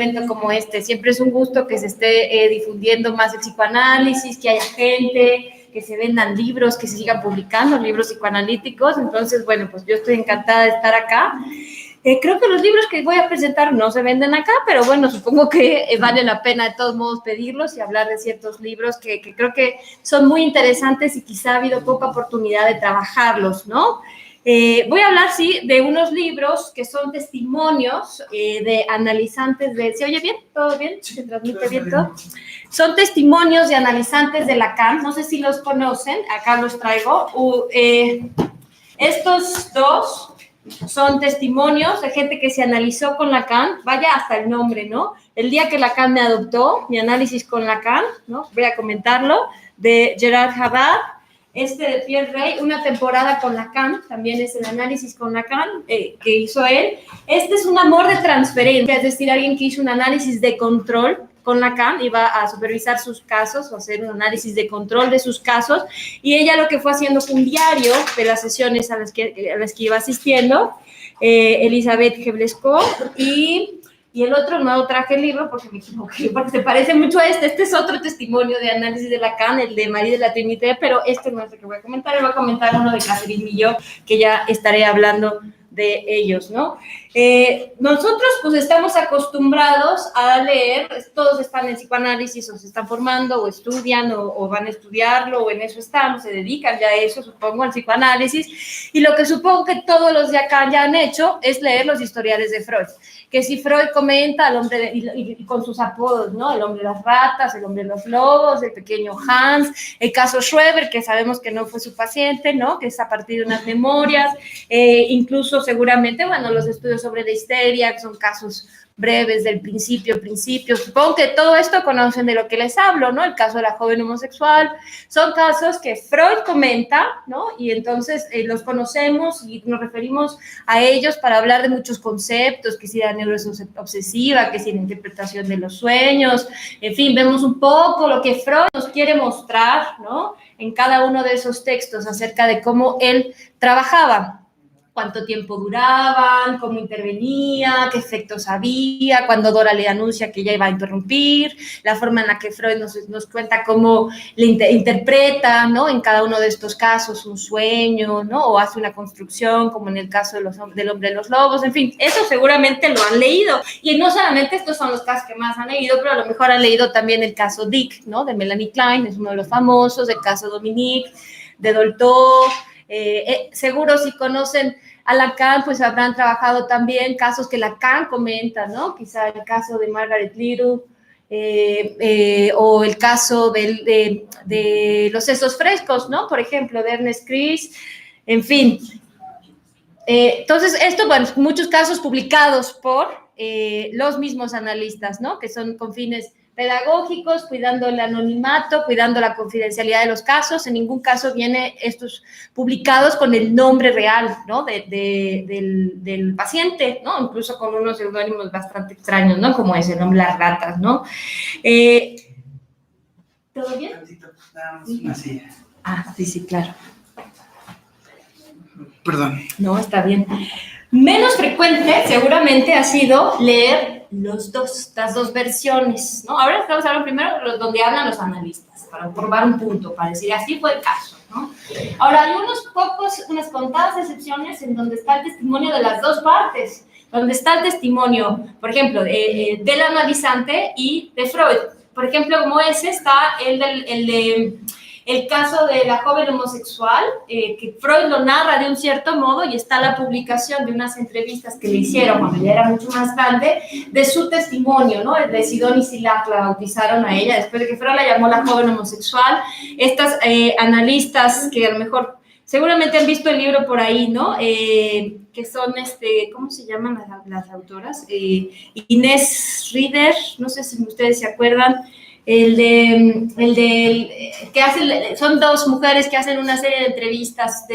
evento como este. Siempre es un gusto que se esté difundiendo más el psicoanálisis, que haya gente, que se vendan libros, que se sigan publicando libros psicoanalíticos. Entonces, bueno, pues yo estoy encantada de estar acá. Creo que los libros que voy a presentar no se venden acá, pero bueno, supongo que vale la pena de todos modos pedirlos y hablar de ciertos libros que creo que son muy interesantes y quizá ha habido poca oportunidad de trabajarlos, ¿no? Voy a hablar, sí, de unos libros que son testimonios de analizantes de... ¿Se oye bien? ¿Todo bien? ¿Se transmite bien todo? Son testimonios de analizantes de Lacan. No sé si los conocen. Acá los traigo. Estos dos son testimonios de gente que se analizó con Lacan. Vaya hasta el nombre, ¿no? El día que Lacan me adoptó, mi análisis con Lacan, ¿no? Voy a comentarlo, de Gerard Haddad. De Pierre Rey, una temporada con Lacan, también es el análisis con Lacan que hizo él. Es un amor de transferencia, es decir, alguien que hizo un análisis de control con Lacan, iba a supervisar sus casos o hacer un análisis de control de sus casos, y ella lo que fue haciendo fue un diario de las sesiones a las que iba asistiendo, Elizabeth Geblesco, y el otro no traje el libro porque me equivoqué, porque se parece mucho a este es otro testimonio de análisis de Lacan, el de Marie de la Trinité, pero este no es el que voy a comentar, voy a comentar uno de Catherine Millot, que ya estaré hablando de ellos, ¿no? Nosotros pues estamos acostumbrados a leer, todos están en psicoanálisis o se están formando o estudian o van a estudiarlo o en eso están, se dedican ya a eso, supongo, al psicoanálisis, y lo que supongo que todos los de acá ya han hecho es leer los historiales de Freud, que si Freud comenta al hombre, y con sus apodos, ¿no? El hombre de las ratas, el hombre de los lobos, el pequeño Hans, el caso Schreber, que sabemos que no fue su paciente, ¿no? Que es a partir de unas memorias, incluso seguramente, bueno, los estudios sobre la histeria, que son casos breves del principio, supongo que todo esto conocen de lo que les hablo, ¿no? El caso de la joven homosexual, son casos que Freud comenta, ¿no? Y entonces los conocemos y nos referimos a ellos para hablar de muchos conceptos, que si la neurosis obsesiva, que si la interpretación de los sueños, en fin, vemos un poco lo que Freud nos quiere mostrar, ¿no? En cada uno de esos textos acerca de cómo él trabajaba. Cuánto tiempo duraban, cómo intervenía, qué efectos había, cuando Dora le anuncia que ella iba a interrumpir, la forma en la que Freud nos cuenta cómo le interpreta, ¿no? En cada uno de estos casos un sueño, ¿no? O hace una construcción, como en el caso del hombre de los lobos, en fin, eso seguramente lo han leído. Y no solamente estos son los casos que más han leído, pero a lo mejor han leído también el caso Dick, ¿no? De Melanie Klein, es uno de los famosos, el caso Dominique, de Dolto. Seguro si conocen a Lacan, pues habrán trabajado también casos que Lacan comenta, ¿no? Quizá el caso de Margaret Little, o el caso de los sesos frescos, ¿no? Por ejemplo, de Ernest Cris, en fin. Entonces, esto, bueno, muchos casos publicados por los mismos analistas, ¿no? Que son con fines pedagógicos, cuidando el anonimato, cuidando la confidencialidad de los casos. En ningún caso viene estos publicados con el nombre real, ¿no? del paciente, ¿no? Incluso con unos seudónimos bastante extraños, ¿no? Como es el nombre de las ratas, ¿no? ¿Todo bien? Así. Sí, claro. Perdón. No, está bien. Menos frecuente seguramente ha sido leer las dos versiones, ¿no? Ahora estamos hablando primero donde hablan los analistas, para probar un punto, para decir así fue el caso, ¿no? Ahora hay unas contadas excepciones en donde está el testimonio de las dos partes, donde está el testimonio, por ejemplo, del analizante y de Freud. Por ejemplo, como ese está el caso de la joven homosexual, que Freud lo narra de un cierto modo, y está la publicación de unas entrevistas que le hicieron cuando ya era mucho más grande, de su testimonio, ¿no? De Sidonie Sillac, la bautizaron a ella, después de que Freud la llamó la joven homosexual. Estas analistas que a lo mejor seguramente han visto el libro por ahí, ¿no? Que son, ¿cómo se llaman las autoras? Inés Rieder, no sé si ustedes se acuerdan, son dos mujeres que hacen una serie de entrevistas,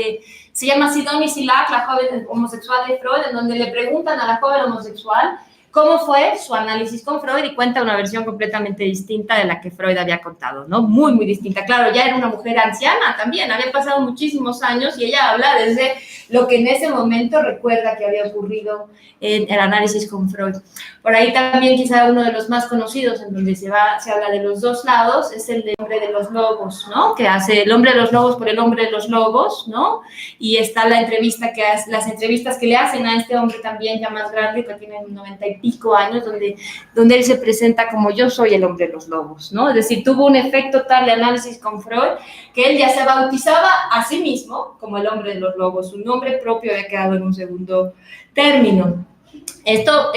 se llama Sidonie Sillac, la joven homosexual de Freud, en donde le preguntan a la joven homosexual cómo fue su análisis con Freud y cuenta una versión completamente distinta de la que Freud había contado, ¿no? Muy, muy distinta. Claro, ya era una mujer anciana también, habían pasado muchísimos años y ella habla desde lo que en ese momento recuerda que había ocurrido en el análisis con Freud. Por ahí también quizá uno de los más conocidos en donde se habla de los dos lados es el de Hombre de los Lobos, ¿no? Que hace el Hombre de los Lobos por el Hombre de los Lobos, ¿no? Y está la entrevista que hace, las entrevistas que le hacen a este hombre también ya más grande, que tiene 90 y pico años, donde él se presenta como yo soy el Hombre de los Lobos, ¿no? Es decir, tuvo un efecto tal de análisis con Freud que él ya se bautizaba a sí mismo como el Hombre de los Lobos, su nombre propio había quedado en un segundo término. Esto,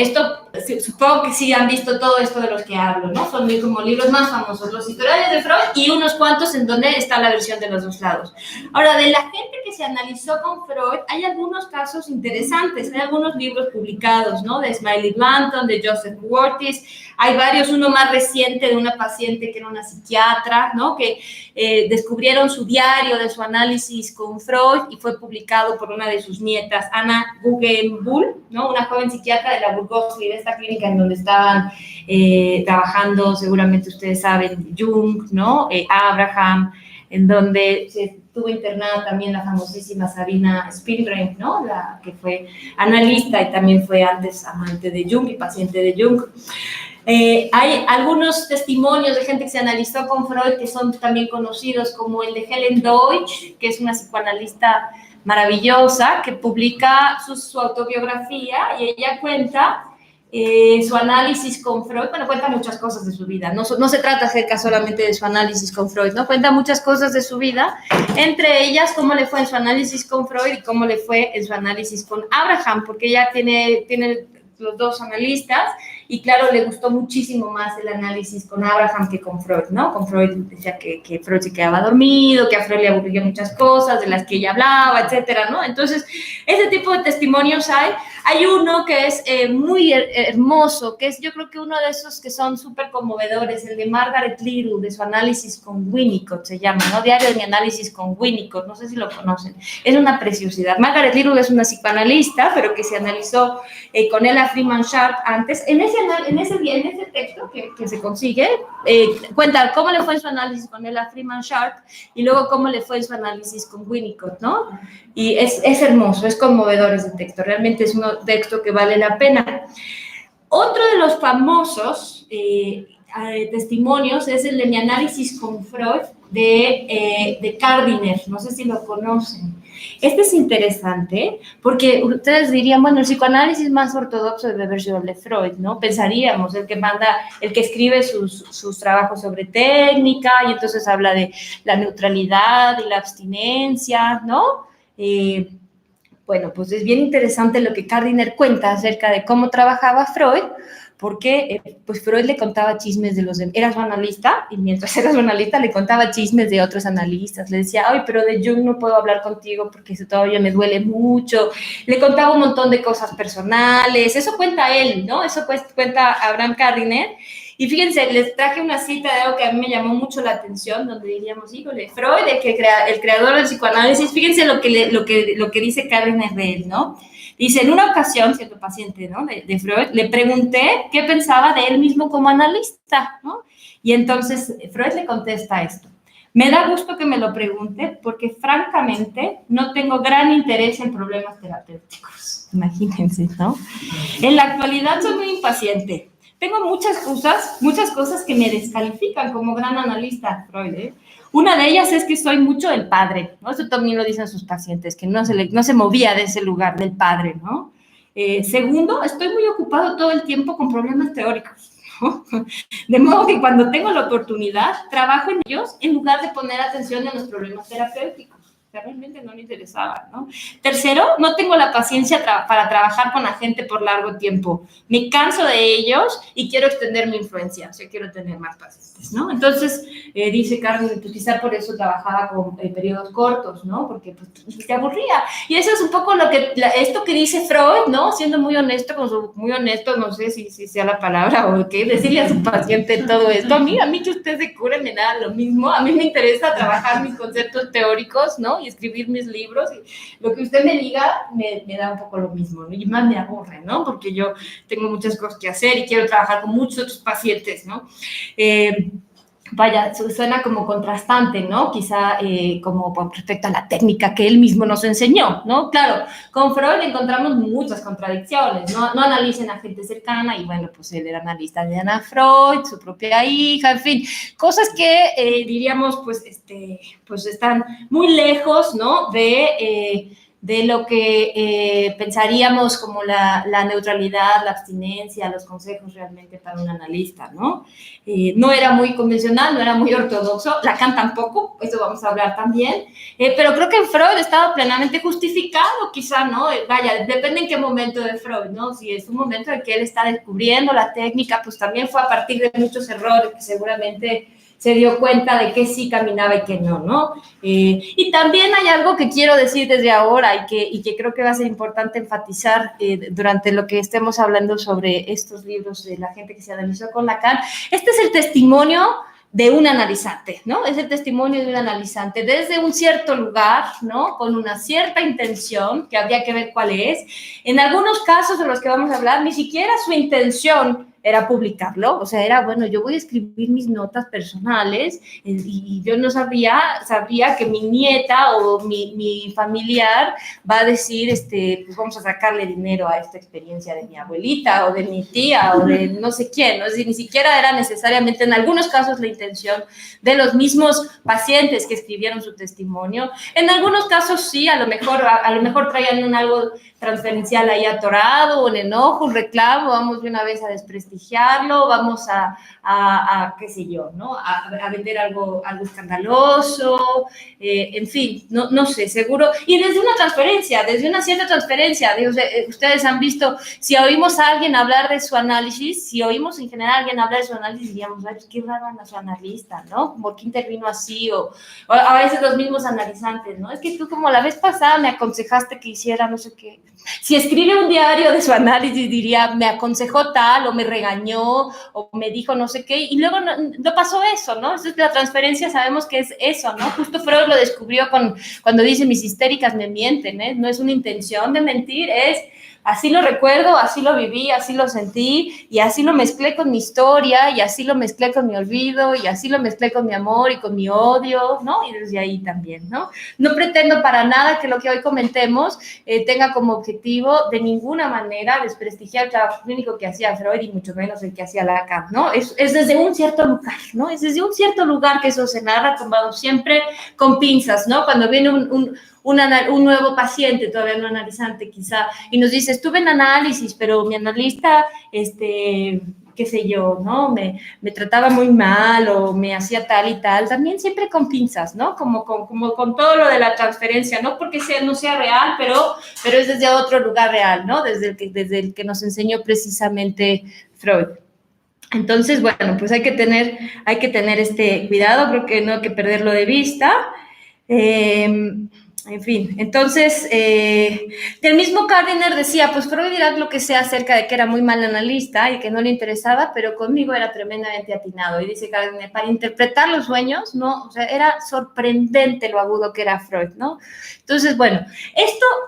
supongo que sí han visto todo esto de los que hablo, ¿no? Son como libros más famosos, los historiales de Freud y unos cuantos en donde está la versión de los dos lados. Ahora, de la gente que se analizó con Freud, hay algunos casos interesantes, hay algunos libros publicados, ¿no? De Smiley Blanton, de Joseph Wortis, hay varios, uno más reciente de una paciente que era una psiquiatra, ¿no? Que descubrieron su diario de su análisis con Freud y fue publicado por una de sus nietas, Anna Guggenbull, ¿no? Una joven psiquiatra de la Burgosli, de esta clínica en donde estaban trabajando, seguramente ustedes saben, Jung, ¿no? Abraham, en donde se estuvo internada también la famosísima Sabina Spielrein, ¿no? La que fue analista y también fue antes amante de Jung y paciente de Jung. Hay algunos testimonios de gente que se analizó con Freud que son también conocidos, como el de Helen Deutsch, que es una psicoanalista maravillosa, que publica su autobiografía y ella cuenta su análisis con Freud. Bueno, cuenta muchas cosas de su vida, no se trata acerca solamente de su análisis con Freud, ¿no? Cuenta muchas cosas de su vida, entre ellas cómo le fue en su análisis con Freud y cómo le fue en su análisis con Abraham, porque ella tiene los dos analistas, y claro, le gustó muchísimo más el análisis con Abraham que con Freud, ¿no? Con Freud decía que Freud se quedaba dormido, que a Freud le aburrían muchas cosas de las que ella hablaba, etcétera, ¿no? Entonces, ese tipo de testimonios hay. Hay uno que es muy hermoso, que es yo creo que uno de esos que son súper conmovedores, el de Margaret Little, de su análisis con Winnicott, se llama, ¿no? Diario de mi análisis con Winnicott, no sé si lo conocen. Es una preciosidad. Margaret Little es una psicoanalista, pero que se analizó con Ella Freeman Sharp antes. En ese texto que se consigue, cuenta cómo le fue en su análisis con Ella Freeman Sharp y luego cómo le fue en su análisis con Winnicott, ¿no? Y es hermoso, es conmovedor ese texto, realmente es un texto que vale la pena. Otro de los famosos testimonios es el de mi análisis con Freud de Gardiner, no sé si lo conocen. Este es interesante porque ustedes dirían, bueno, el psicoanálisis más ortodoxo debe haber sido el de Freud, ¿no? Pensaríamos, el que escribe sus trabajos sobre técnica y entonces habla de la neutralidad y la abstinencia, ¿no? Bueno, pues es bien interesante lo que Gardiner cuenta acerca de cómo trabajaba Freud, porque pues Freud le contaba chismes de los demás. Era su analista, y mientras era su analista le contaba chismes de otros analistas. Le decía, ay, pero de Jung no puedo hablar contigo porque eso todavía me duele mucho. Le contaba un montón de cosas personales. Eso cuenta él, ¿no? Eso cuenta Abraham Gardiner. Y fíjense, les traje una cita de algo que a mí me llamó mucho la atención, donde diríamos, híjole, Freud, el creador del psicoanálisis, fíjense lo que dice Gardiner de él, ¿no? Dice, en una ocasión, siendo paciente, ¿no? de Freud, le pregunté qué pensaba de él mismo como analista, ¿no? Y entonces Freud le contesta esto. Me da gusto que me lo pregunte porque, francamente, no tengo gran interés en problemas terapéuticos. Imagínense, ¿no? En la actualidad soy muy impaciente. Tengo muchas cosas que me descalifican como gran analista, Freud, ¿eh? Una de ellas es que soy mucho el padre, ¿no? Eso también lo dicen sus pacientes, que no se movía de ese lugar del padre, ¿no? Segundo, estoy muy ocupado todo el tiempo con problemas teóricos, ¿no? De modo que cuando tengo la oportunidad, trabajo en ellos en lugar de poner atención en los problemas terapéuticos. Realmente no me interesaba, ¿no? Tercero, no tengo la paciencia para trabajar con la gente por largo tiempo. Me canso de ellos y quiero extender mi influencia, o sea, quiero tener más pacientes, ¿no? Entonces, dice Carmen, pues quizá por eso trabajaba con periodos cortos, ¿no? Porque pues, te aburría. Y eso es un poco esto que dice Freud, ¿no? Siendo muy honesto, no sé si sea la palabra o qué, decirle a su paciente todo esto. A mí que usted se cure me da lo mismo. A mí me interesa trabajar mis conceptos teóricos, ¿no? Y escribir mis libros. Y lo que usted me diga me da un poco lo mismo, ¿no? Y más me aburre, ¿no? Porque yo tengo muchas cosas que hacer y quiero trabajar con muchos otros pacientes, ¿no? Vaya, suena como contrastante, ¿no? Quizá como con respecto a la técnica que él mismo nos enseñó, ¿no? Claro, con Freud encontramos muchas contradicciones, ¿no? No analicen a gente cercana y bueno, pues él era analista de Ana Freud, su propia hija, en fin, cosas que diríamos, pues están muy lejos, ¿no? De lo que pensaríamos como la neutralidad, la abstinencia, los consejos realmente para un analista, ¿no? No era muy convencional, no era muy ortodoxo, Lacan tampoco, eso vamos a hablar también, pero creo que en Freud estaba plenamente justificado, quizá, ¿no? Vaya, depende en qué momento de Freud, ¿no? Si es un momento en que él está descubriendo la técnica, pues también fue a partir de muchos errores que seguramente se dio cuenta de que sí caminaba y que no, ¿no? Y también hay algo que quiero decir desde ahora y que creo que va a ser importante enfatizar durante lo que estemos hablando sobre estos libros de la gente que se analizó con Lacan. Este es el testimonio de un analizante, ¿no? Es el testimonio de un analizante desde un cierto lugar, ¿no? Con una cierta intención, que habría que ver cuál es. En algunos casos de los que vamos a hablar, ni siquiera su intención era publicarlo, o sea, era, bueno, yo voy a escribir mis notas personales y yo no sabía que mi nieta o mi familiar va a decir, pues vamos a sacarle dinero a esta experiencia de mi abuelita o de mi tía o de no sé quién, ¿no? Es decir, ni siquiera era necesariamente en algunos casos la intención de los mismos pacientes que escribieron su testimonio. En algunos casos sí, a lo mejor traían algo transferencial ahí atorado, un enojo, un reclamo, vamos de una vez a desprestigiarlo, vamos a qué sé yo, ¿no? A vender algo escandaloso, en fin, no sé, seguro. Y desde una cierta transferencia, ustedes han visto, si oímos a alguien hablar de su análisis, si oímos en general a alguien hablar de su análisis, diríamos, ay, pues qué raro anda su analista, ¿no? ¿Por qué intervino así? O a veces los mismos analizantes, ¿no? Es que tú como la vez pasada me aconsejaste que hiciera no sé qué. Si escribe un diario de su análisis, diría, me aconsejó tal, o me regañó, o me dijo no sé qué, y luego no pasó eso, ¿no? Entonces la transferencia sabemos que es eso, ¿no? Justo Freud lo descubrió cuando dice, mis histéricas me mienten, ¿eh? No es una intención de mentir, es así lo recuerdo, así lo viví, así lo sentí, y así lo mezclé con mi historia, y así lo mezclé con mi olvido, y así lo mezclé con mi amor y con mi odio, ¿no? Y desde ahí también, ¿no? No pretendo para nada que lo que hoy comentemos tenga como objetivo de ninguna manera desprestigiar el trabajo clínico que hacía Freud y mucho menos el que hacía Lacan, ¿no? Es desde un cierto lugar, ¿no? Es desde un cierto lugar que eso se narra, tomado siempre con pinzas, ¿no? Cuando viene un nuevo paciente, todavía no analizante quizá, y nos dice, estuve en análisis, pero mi analista, qué sé yo, ¿no? Me trataba muy mal o me hacía tal y tal, también siempre con pinzas, ¿no? Como con todo lo de la transferencia, no porque no sea real, pero es desde otro lugar real, ¿no? Desde el que nos enseñó precisamente Freud. Entonces, bueno, pues hay que tener este cuidado, creo que no hay que perderlo de vista. En fin, entonces, el mismo Gardiner decía, pues Freud dirá lo que sea acerca de que era muy mal analista y que no le interesaba, pero conmigo era tremendamente atinado. Y dice Gardiner, para interpretar los sueños, ¿no? O sea, era sorprendente lo agudo que era Freud, ¿no? Entonces, bueno,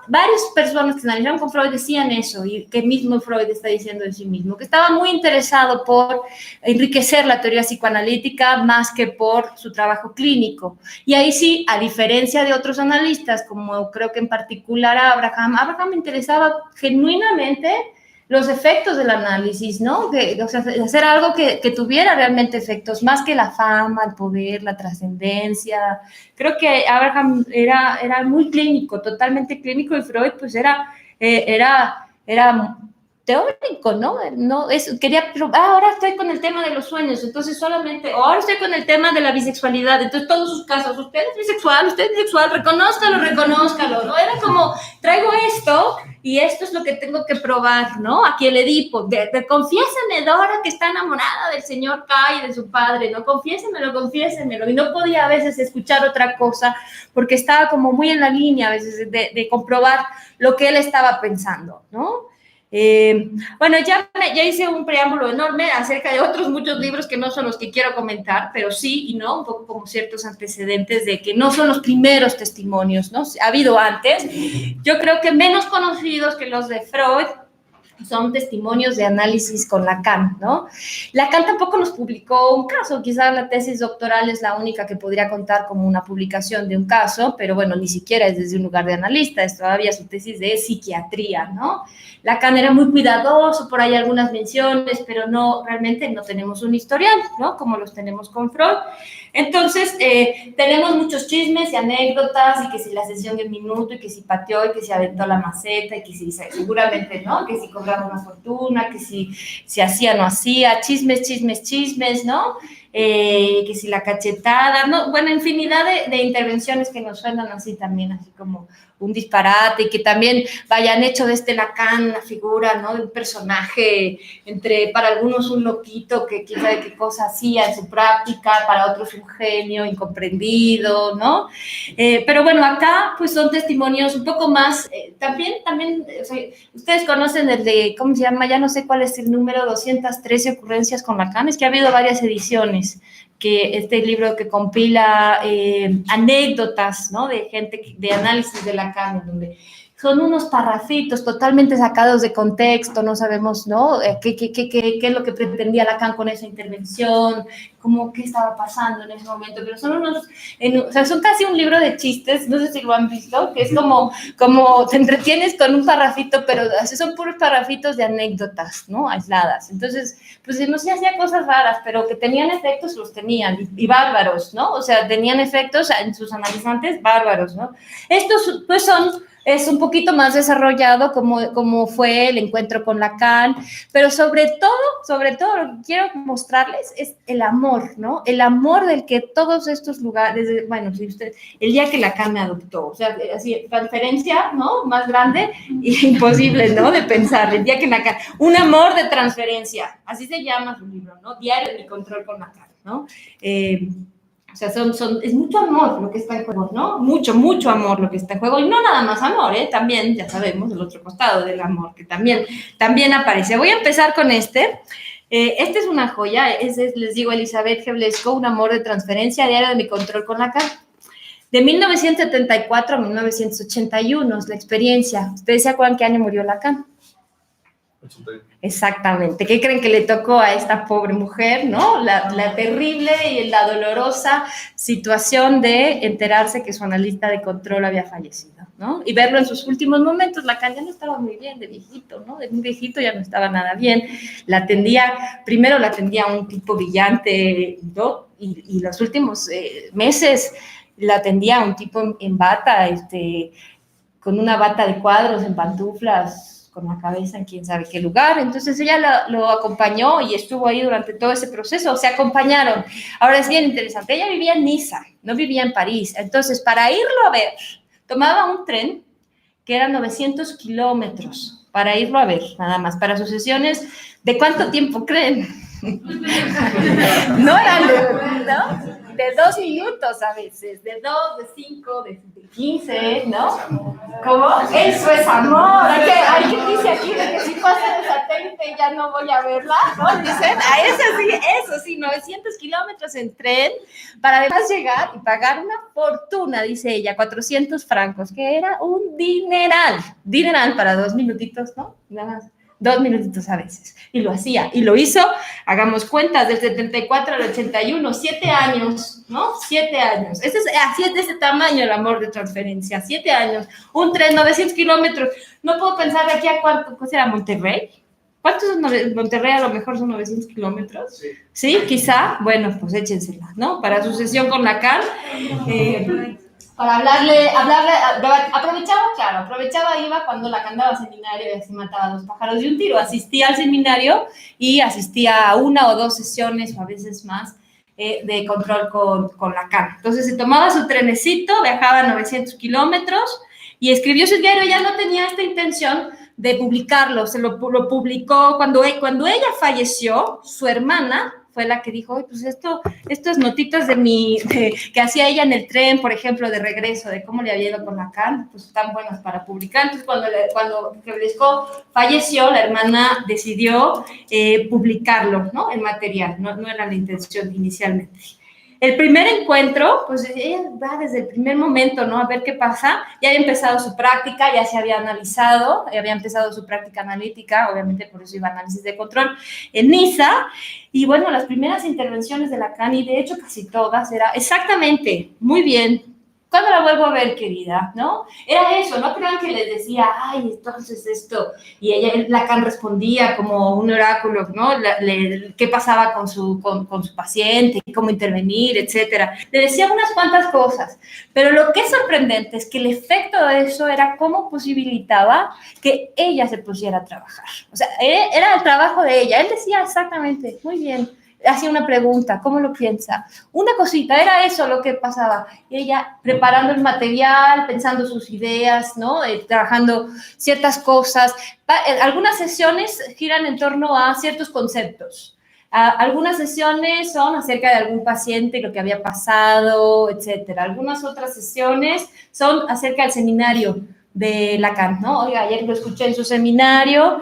varias personas que analizaron con Freud decían eso, y que mismo Freud está diciendo de sí mismo, que estaba muy interesado por enriquecer la teoría psicoanalítica más que por su trabajo clínico. Y ahí sí, a diferencia de otros analistas, como creo que en particular a Abraham me interesaba genuinamente los efectos del análisis, ¿no? O sea, hacer algo que tuviera realmente efectos, más que la fama, el poder, la trascendencia. Creo que Abraham era muy clínico, totalmente clínico, y Freud pues era teórico, ¿no? Ahora estoy con el tema de los sueños, entonces ahora estoy con el tema de la bisexualidad, entonces todos sus casos, usted es bisexual, reconózcalo, ¿no? Era como, traigo esto, y esto es lo que tengo que probar, ¿no? Aquí el Edipo, confiéseme, Dora, que está enamorada del señor K y de su padre, ¿no? Confiésemelo, y no podía a veces escuchar otra cosa, porque estaba como muy en la línea a veces de comprobar lo que él estaba pensando, ¿no? Bueno, ya hice un preámbulo enorme acerca de otros muchos libros que no son los que quiero comentar, pero sí y no, un poco como ciertos antecedentes de que no son los primeros testimonios, ¿no? Ha habido antes, yo creo que menos conocidos que los de Freud, son testimonios de análisis con Lacan, ¿no? Lacan tampoco nos publicó un caso, quizás la tesis doctoral es la única que podría contar como una publicación de un caso, pero bueno, ni siquiera es desde un lugar de analista, es todavía su tesis de psiquiatría, ¿no? Lacan era muy cuidadoso, por ahí algunas menciones, pero no, realmente no tenemos un historial, ¿no? Como los tenemos con Freud. Entonces, tenemos muchos chismes y anécdotas, y que si la sesión de un minuto, y que si pateó, y que si aventó la maceta, y que si seguramente, ¿no? Que si cobraba una fortuna, que si hacía o no hacía, chismes, ¿no? Que si la cachetada, ¿no? Bueno, infinidad de intervenciones que nos suenan así también, así como un disparate, y que también vayan hecho de este Lacan una figura, ¿no? De un personaje, para algunos un loquito que quién sabe qué cosa hacía en su práctica, para otros un genio incomprendido, ¿no? Pero bueno, acá pues son testimonios un poco más, también, o sea, ustedes conocen el de, ¿cómo se llama? Ya no sé cuál es el número, 213 ocurrencias con Lacan, es que ha habido varias ediciones, que este libro que compila anécdotas, ¿no? De gente, de análisis de Lacan, donde son unos parrafitos totalmente sacados de contexto, no sabemos, ¿no? ¿Qué es lo que pretendía Lacan con esa intervención? ¿Qué estaba pasando en ese momento? Pero son o sea, son casi un libro de chistes, no sé si lo han visto, que es como te entretienes con un parrafito, pero son puros parrafitos de anécdotas, ¿no? Aisladas. Entonces, pues no se hacía cosas raras, pero que tenían efectos, los tenían, y bárbaros, ¿no? O sea, tenían efectos en sus analizantes bárbaros, ¿no? Estos, pues es un poquito más desarrollado como fue el encuentro con Lacan, pero sobre todo lo que quiero mostrarles es el amor, ¿no? El amor del que todos estos lugares, bueno, si usted, el día que Lacan me adoptó, o sea, así, transferencia, ¿no? Más grande, imposible, ¿no? De pensar, el día que Lacan, un amor de transferencia, así se llama su libro, ¿no? Diario de mi control con Lacan, ¿no? O sea, es mucho amor lo que está en juego, ¿no? Mucho amor lo que está en juego. Y no nada más amor, ¿eh? También, ya sabemos, el otro costado del amor, que también aparece. Voy a empezar con este. Este es una joya. Les digo, Elizabeth Heblesco, Un amor de transferencia, diario de mi control con Lacan. De 1974 a 1981, es la experiencia. ¿Ustedes se acuerdan qué año murió Lacan? 81. Exactamente. ¿Qué creen que le tocó a esta pobre mujer, no? La terrible y la dolorosa situación de enterarse que su analista de control había fallecido, ¿no? Y verlo en sus últimos momentos. Lacan ya no estaba muy bien, de viejito, ¿no? De muy viejito ya no estaba nada bien. Primero la atendía un tipo brillante, ¿no? Y los últimos meses la atendía un tipo en bata, con una bata de cuadros, en pantuflas, con la cabeza en quién sabe qué lugar. Entonces ella lo acompañó y estuvo ahí durante todo ese proceso, se acompañaron. Ahora es bien interesante, ella vivía en Niza, no vivía en París. Entonces, para irlo a ver, tomaba un tren que era 900 kilómetros para irlo a ver, nada más, para sus sesiones. ¿De cuánto tiempo creen? No eran de 2 minutos a veces, de 2, de 5, de 15, ¿no? ¿Cómo? Eso es amor. Hay que dice aquí de que si pasa el satélite ya no voy a verla, ¿no? Dicen, eso sí, 900 kilómetros en tren para además llegar y pagar una fortuna, dice ella, 400 francos, que era un dineral para 2 minutitos, ¿no? Nada más. 2 minutitos a veces, y lo hacía, y lo hizo, hagamos cuentas, del 74 al 81, 7 años, ¿no? 7 años, así es de ese tamaño el amor de transferencia, 7 años, un tren, 900 kilómetros, no puedo pensar de aquí a cuánto, ¿cómo será Monterrey? ¿Cuántos son Monterrey? A lo mejor son 900 kilómetros, ¿sí? Quizá, bueno, pues échensela, ¿no? Para su sesión con Lacan, para hablarle, aprovechaba, iba cuando Lacan daba seminario y así mataba 2 pájaros de un tiro, asistía al seminario y asistía a 1 o 2 sesiones o a veces más de control con Lacan. Entonces se tomaba su trenecito, viajaba 900 kilómetros y escribió su diario. Ya no tenía esta intención de publicarlo, lo publicó cuando ella falleció, su hermana fue la que dijo, pues estos notitas que hacía ella en el tren, por ejemplo, de regreso, de cómo le había ido con Lacan, pues están buenas para publicar. Entonces, cuando Lescaut falleció, la hermana decidió publicarlo, ¿no? El material, no era la intención inicialmente. El primer encuentro, pues ella va desde el primer momento, ¿no? A ver qué pasa. Ya había empezado su práctica, ya se había analizado, ya había empezado su práctica analítica, obviamente por eso iba a análisis de control en Niza. Y bueno, las primeras intervenciones de Lacan, y de hecho casi todas, era exactamente, muy bien. ¿Cuándo la vuelvo a ver, querida? ¿No? Era eso, no crean que les decía, ay, entonces esto, y Lacan respondía como un oráculo, ¿no? ¿Qué pasaba con su paciente, cómo intervenir, etcétera? Le decía unas cuantas cosas, pero lo que es sorprendente es que el efecto de eso era cómo posibilitaba que ella se pusiera a trabajar. O sea, era el trabajo de ella. Él decía exactamente, muy bien, hacía una pregunta, ¿cómo lo piensa? Una cosita, era eso lo que pasaba. Y ella preparando el material, pensando sus ideas, ¿no? Trabajando ciertas cosas. Algunas sesiones giran en torno a ciertos conceptos. Algunas sesiones son acerca de algún paciente, lo que había pasado, etcétera. Algunas otras sesiones son acerca del seminario de Lacan, ¿no? Oiga, ayer lo escuché en su seminario,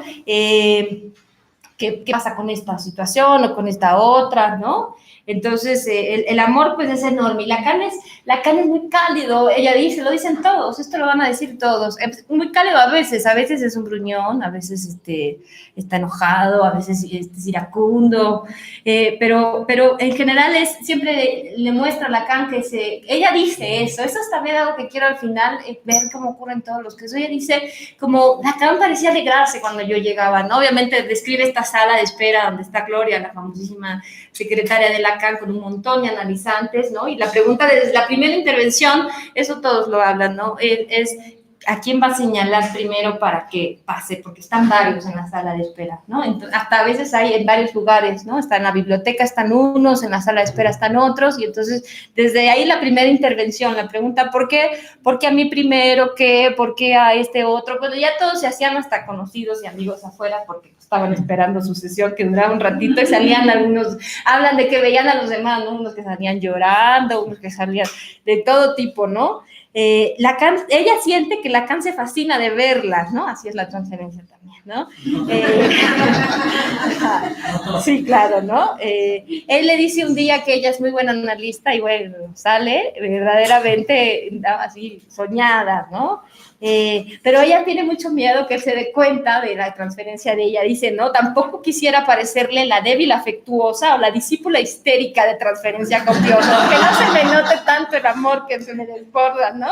¿qué pasa con esta situación o con esta otra, ¿no? Entonces, el amor, pues, es enorme. Y Lacan es muy cálido, ella dice, lo dicen todos, esto lo van a decir todos. Es muy cálido a veces es un gruñón, a veces está enojado, a veces es iracundo, pero en general siempre le muestra a Lacan que ella dice eso es también algo que quiero al final ver cómo ocurre en todos los casos. Ella dice, como Lacan parecía alegrarse cuando yo llegaba, ¿no? Obviamente describe esta sala de espera donde está Gloria, la famosísima secretaria de Lacan, con un montón de analizantes, ¿no? Y la pregunta desde la primera intervención, eso todos lo hablan, ¿no? Es ¿a quién va a señalar primero para que pase? Porque están varios en la sala de espera, ¿no? Entonces, hasta a veces hay en varios lugares, ¿no? Está en la biblioteca, están unos, en la sala de espera están otros, y entonces desde ahí la primera intervención, la pregunta, ¿por qué? ¿Por qué a mí primero? ¿Qué? ¿Por qué a este otro? Bueno, ya todos se hacían hasta conocidos y amigos afuera porque estaban esperando su sesión que duraba un ratito y salían algunos, hablan de que veían a los demás, ¿no? Unos que salían llorando, unos que salían de todo tipo, ¿no? Lacan, ella siente que Lacan se fascina de verlas, ¿no? Así es la transferencia también, ¿no? Sí, claro, ¿no? Él le dice un día que ella es muy buena analista y bueno, sale verdaderamente así soñada, ¿no? Pero ella tiene mucho miedo que él se dé cuenta de la transferencia de ella. Dice, no, tampoco quisiera parecerle la débil afectuosa o la discípula histérica de transferencia copiosa, que no se me note tanto el amor que se me desborda, ¿no?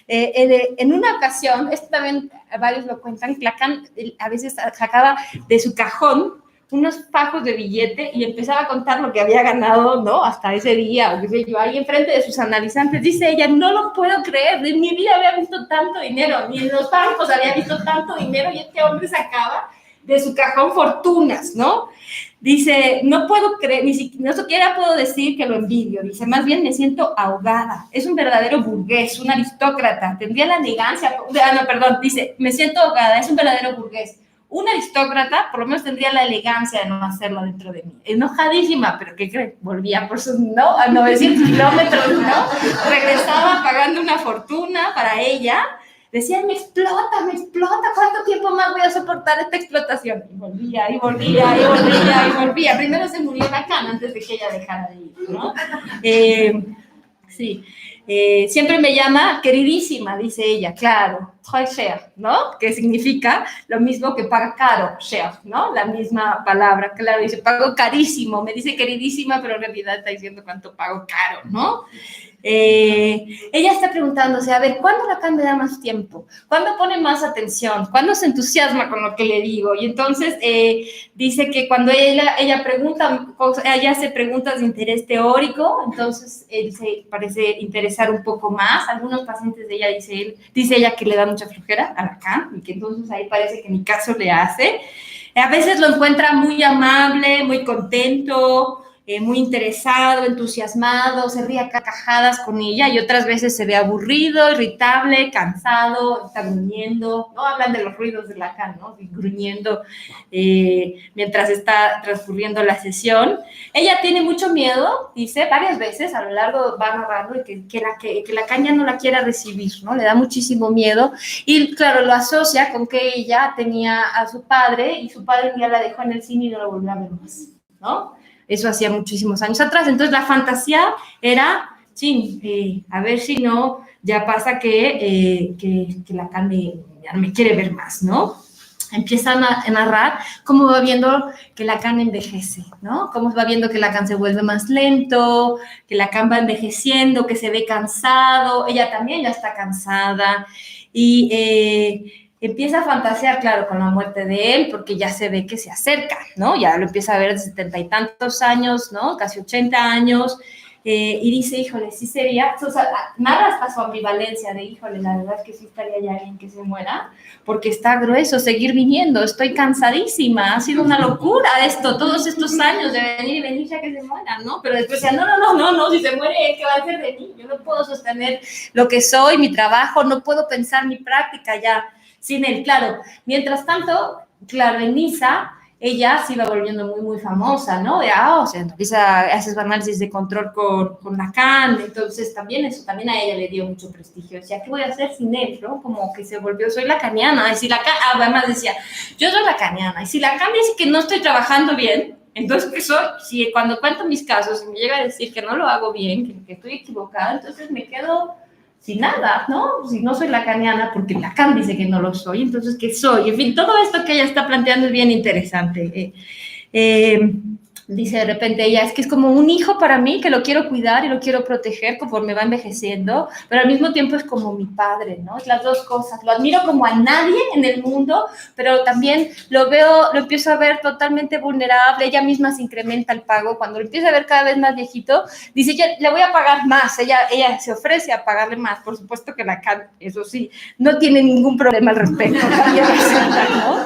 En una ocasión, esto también varios lo cuentan, Lacan a veces sacaba de su cajón unos fajos de billete y empezaba a contar lo que había ganado, ¿no? Hasta ese día, o qué sé yo, ahí enfrente de sus analizantes. Dice ella, no lo puedo creer, en mi vida había visto tanto dinero, ni en los bancos había visto tanto dinero, y este hombre sacaba de su cajón fortunas, ¿no? Dice, no puedo creer, ni siquiera puedo decir que lo envidio. Dice, más bien me siento ahogada. Es un verdadero burgués, un aristócrata. Tendría la elegancia, dice, me siento ahogada, es un verdadero burgués. Un aristócrata, por lo menos tendría la elegancia de no hacerlo dentro de mí. Enojadísima, pero ¿qué creen? Volvía por sus, ¿no? A 900 kilómetros, ¿no? Regresaba pagando una fortuna para ella. Decía, me explota, ¿cuánto tiempo más voy a soportar esta explotación? Y volvía. Primero se murió Lacan antes de que ella dejara de ir, ¿no? Sí. Siempre me llama queridísima, dice ella, claro, très cher, ¿no? Que significa lo mismo que paga caro, cher, ¿no? La misma palabra, claro, dice, pago carísimo, me dice queridísima, pero en realidad está diciendo cuánto pago caro, ¿no? Ella está preguntándose, a ver, ¿cuándo Lacan me da más tiempo? ¿Cuándo pone más atención? ¿Cuándo se entusiasma con lo que le digo? Y entonces dice que cuando ella pregunta, ella hace preguntas de interés teórico, entonces él se parece interesar un poco más. Algunos pacientes de ella, dice ella que le da mucha flojera a Lacan, y que entonces ahí parece que en mi caso le hace. A veces lo encuentra muy amable, muy contento, muy interesado, entusiasmado, se ríe a carcajadas con ella, y otras veces se ve aburrido, irritable, cansado, está gruñendo, ¿no? Hablan de los ruidos de Lacan, ¿no? Gruñendo mientras está transcurriendo la sesión. Ella tiene mucho miedo, dice, varias veces a lo largo va narrando que Lacan ya no la quiera recibir, ¿no? Le da muchísimo miedo, y claro, lo asocia con que ella tenía a su padre, y su padre ya la dejó en el cine y no lo volvió a ver más, ¿no? Eso hacía muchísimos años atrás. Entonces la fantasía era, sí, a ver si no, ya pasa que Lacan ya no me quiere ver más, ¿no? Empiezan a narrar cómo va viendo que Lacan envejece, ¿no? Cómo va viendo que Lacan se vuelve más lento, que Lacan va envejeciendo, que se ve cansado, ella también ya está cansada, y empieza a fantasear, claro, con la muerte de él, porque ya se ve que se acerca, ¿no? Ya lo empieza a ver de 70 y tantos años, ¿no? Casi 80 años, y dice, híjole, sí sería, o sea, narra hasta su ambivalencia de, híjole, la verdad es que sí estaría ya bien que se muera, porque está grueso seguir viniendo, estoy cansadísima, ha sido una locura esto, todos estos años de venir y venir ya que se muera, ¿no? Pero después decía, no, si se muere, ¿qué va a hacer de mí? Yo no puedo sostener lo que soy, mi trabajo, no puedo pensar mi práctica ya sin él, claro. Mientras tanto, claro, en Niza, ella se iba volviendo muy, muy famosa, ¿no? O sea, empieza a hacer análisis de control con Lacan, entonces también eso, también a ella le dio mucho prestigio. Decía, ¿qué voy a hacer sin él, no? Como que se volvió, soy lacaniana, y si Lacan, además decía, yo soy lacaniana, y si Lacan dice que no estoy trabajando bien, entonces, ¿qué soy? Si cuando cuento mis casos y me llega a decir que no lo hago bien, que estoy equivocada, entonces me quedo sin nada, ¿no? Si no soy lacaniana, porque Lacan dice que no lo soy, entonces, ¿qué soy? En fin, todo esto que ella está planteando es bien interesante. Dice de repente ella, es que es como un hijo para mí, que lo quiero cuidar y lo quiero proteger conforme va envejeciendo, pero al mismo tiempo es como mi padre, ¿no? Es las dos cosas. Lo admiro como a nadie en el mundo, pero también lo empiezo a ver totalmente vulnerable. Ella misma se incrementa el pago. Cuando lo empieza a ver cada vez más viejito, dice, ya le voy a pagar más. Ella se ofrece a pagarle más. Por supuesto que Lacan, eso sí, no tiene ningún problema al respecto. ¿No?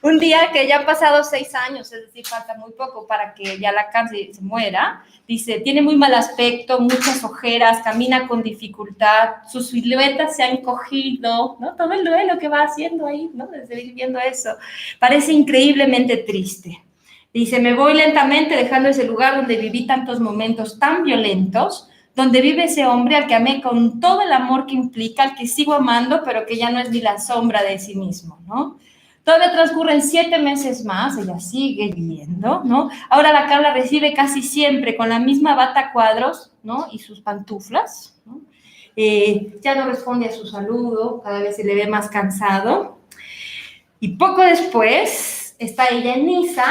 Un día que ya han pasado 6 años, es decir, falta muy poco para que ya Lacan se muera, dice, tiene muy mal aspecto, muchas ojeras, camina con dificultad, su silueta se ha encogido, ¿no? Todo el duelo que va haciendo ahí, ¿no? Desde ir viendo eso. Parece increíblemente triste. Dice, me voy lentamente dejando ese lugar donde viví tantos momentos tan violentos, donde vive ese hombre al que amé con todo el amor que implica, al que sigo amando, pero que ya no es ni la sombra de sí mismo, ¿no? Todavía transcurren 7 meses más, ella sigue viviendo, ¿no? Ahora Lacan la recibe casi siempre con la misma bata a cuadros, ¿no? Y sus pantuflas, ¿no? Ya no responde a su saludo, cada vez se le ve más cansado. Y poco después está ella en Niza,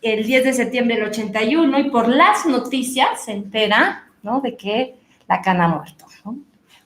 el 10 de septiembre del 81, y por las noticias se entera, ¿no? De que Lacan ha muerto, ¿no?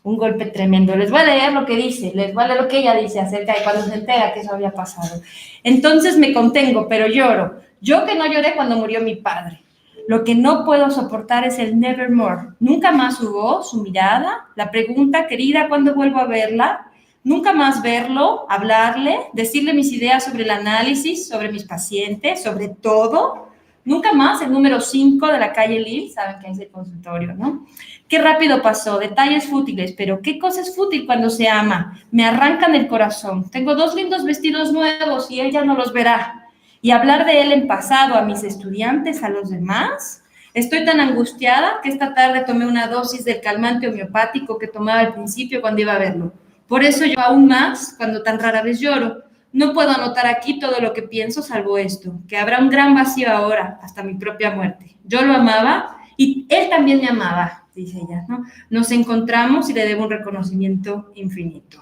Un golpe tremendo. Les voy a leer lo que dice, les voy a leer lo que ella dice acerca de cuando se entera que eso había pasado. Entonces me contengo, pero lloro. Yo que no lloré cuando murió mi padre. Lo que no puedo soportar es el nevermore. Nunca más su voz, su mirada, la pregunta, querida, ¿cuándo vuelvo a verla? Nunca más verlo, hablarle, decirle mis ideas sobre el análisis, sobre mis pacientes, sobre todo. Nunca más el número 5 de la calle Lille, saben que es el consultorio, ¿no? Qué rápido pasó, detalles fútiles, pero qué cosa es fútil cuando se ama. Me arrancan el corazón. Tengo 2 lindos vestidos nuevos y él ya no los verá. Y hablar de él en pasado a mis estudiantes, a los demás. Estoy tan angustiada que esta tarde tomé una dosis del calmante homeopático que tomaba al principio cuando iba a verlo. Por eso yo aún más cuando tan rara vez lloro. No puedo anotar aquí todo lo que pienso salvo esto, que habrá un gran vacío ahora, hasta mi propia muerte. Yo lo amaba y él también me amaba, dice ella, ¿no? Nos encontramos y le debo un reconocimiento infinito.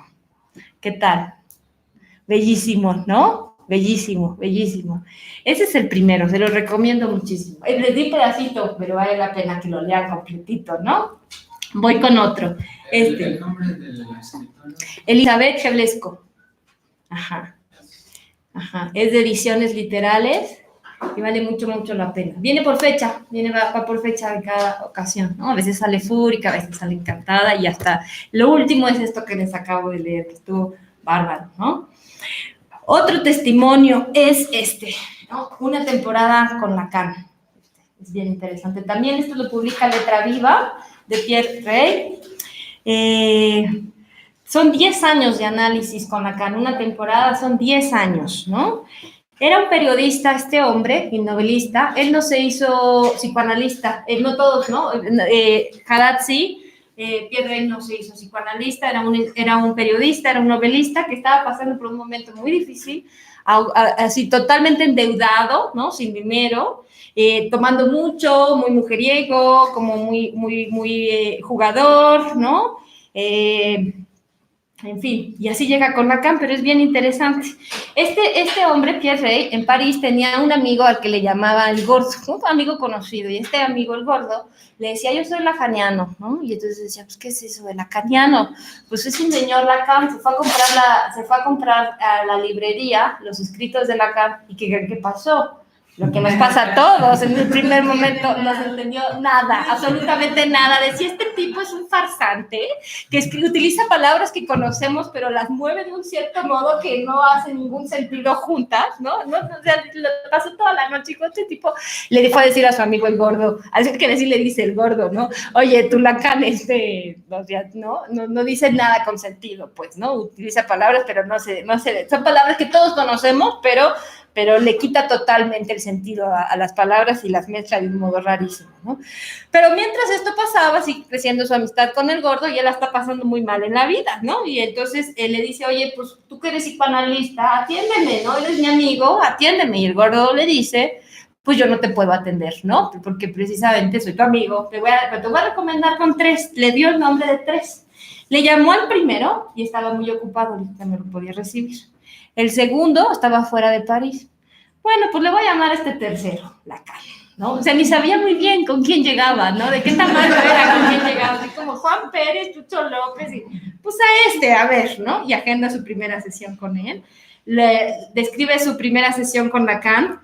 ¿Qué tal? Bellísimo, ¿no? Bellísimo, bellísimo. Ese es el primero, se lo recomiendo muchísimo. Les di pedacito, pero vale la pena que lo lean completito, ¿no? Voy con otro. ¿El nombre de la escritora? Elizabeth Geblesco. Ajá. Es de Ediciones Literales y vale mucho, mucho la pena. Viene por fecha, va por fecha en cada ocasión, ¿no? A veces sale fúrica, a veces sale encantada y hasta lo último es esto que les acabo de leer, que estuvo bárbaro, ¿no? Otro testimonio es este, ¿no? Una temporada con Lacan. Es bien interesante. También esto lo publica Letra Viva, de Pierre Rey. Son 10 años de análisis con Lacan, una temporada son 10 años, ¿no? Era un periodista este hombre, y novelista, él no se hizo psicoanalista, no todos, ¿no? Haddad sí, Pierre Rey no se hizo psicoanalista, era un periodista, era un novelista que estaba pasando por un momento muy difícil, así totalmente endeudado, ¿no? Sin dinero, tomando mucho, muy mujeriego, como muy jugador, ¿no? En fin, y así llega con Lacan, pero es bien interesante. Este hombre, Pierre Rey, en París tenía un amigo al que le llamaba el gordo, un amigo conocido, y este amigo, el gordo, le decía, yo soy lacaniano, ¿no? Y entonces decía, pues, ¿qué es eso de lacaniano? Pues es un señor Lacan, se fue a comprar a la librería los escritos de Lacan, y ¿qué pasó? Lo que nos pasa a todos, en el primer momento no se entendió nada, absolutamente nada. Decía, este tipo es un farsante que utiliza palabras que conocemos, pero las mueve de un cierto modo que no hace ningún sentido juntas, ¿no? O sea, lo pasó toda la noche con este tipo. Le fue a decir a su amigo el gordo, así que le dice el gordo, ¿no? Oye, tú Lacan, no dice nada con sentido, pues, ¿no? Utiliza palabras, pero no sé, son palabras que todos conocemos, pero le quita totalmente el sentido a las palabras y las mezcla de un modo rarísimo, ¿no? Pero mientras esto pasaba, sigue creciendo su amistad con el gordo y él la está pasando muy mal en la vida, ¿no? Y entonces él le dice, oye, pues tú que eres psicoanalista, atiéndeme, ¿no? Eres mi amigo, atiéndeme. Y el gordo le dice, pues yo no te puedo atender, ¿no? Porque precisamente soy tu amigo, te voy a recomendar con 3. Le dio el nombre de 3. Le llamó al primero y estaba muy ocupado, ahorita no lo podía recibir. El segundo estaba fuera de París. Bueno, pues le voy a llamar a este tercero, Lacan, ¿no? O sea, ni sabía muy bien con quién llegaba, ¿no? De qué tamaño era, con quién llegaba. Así como Juan Pérez, Chucho López, y pues a ver, ¿no? Y agenda su primera sesión con él. Le describe su primera sesión con Lacan,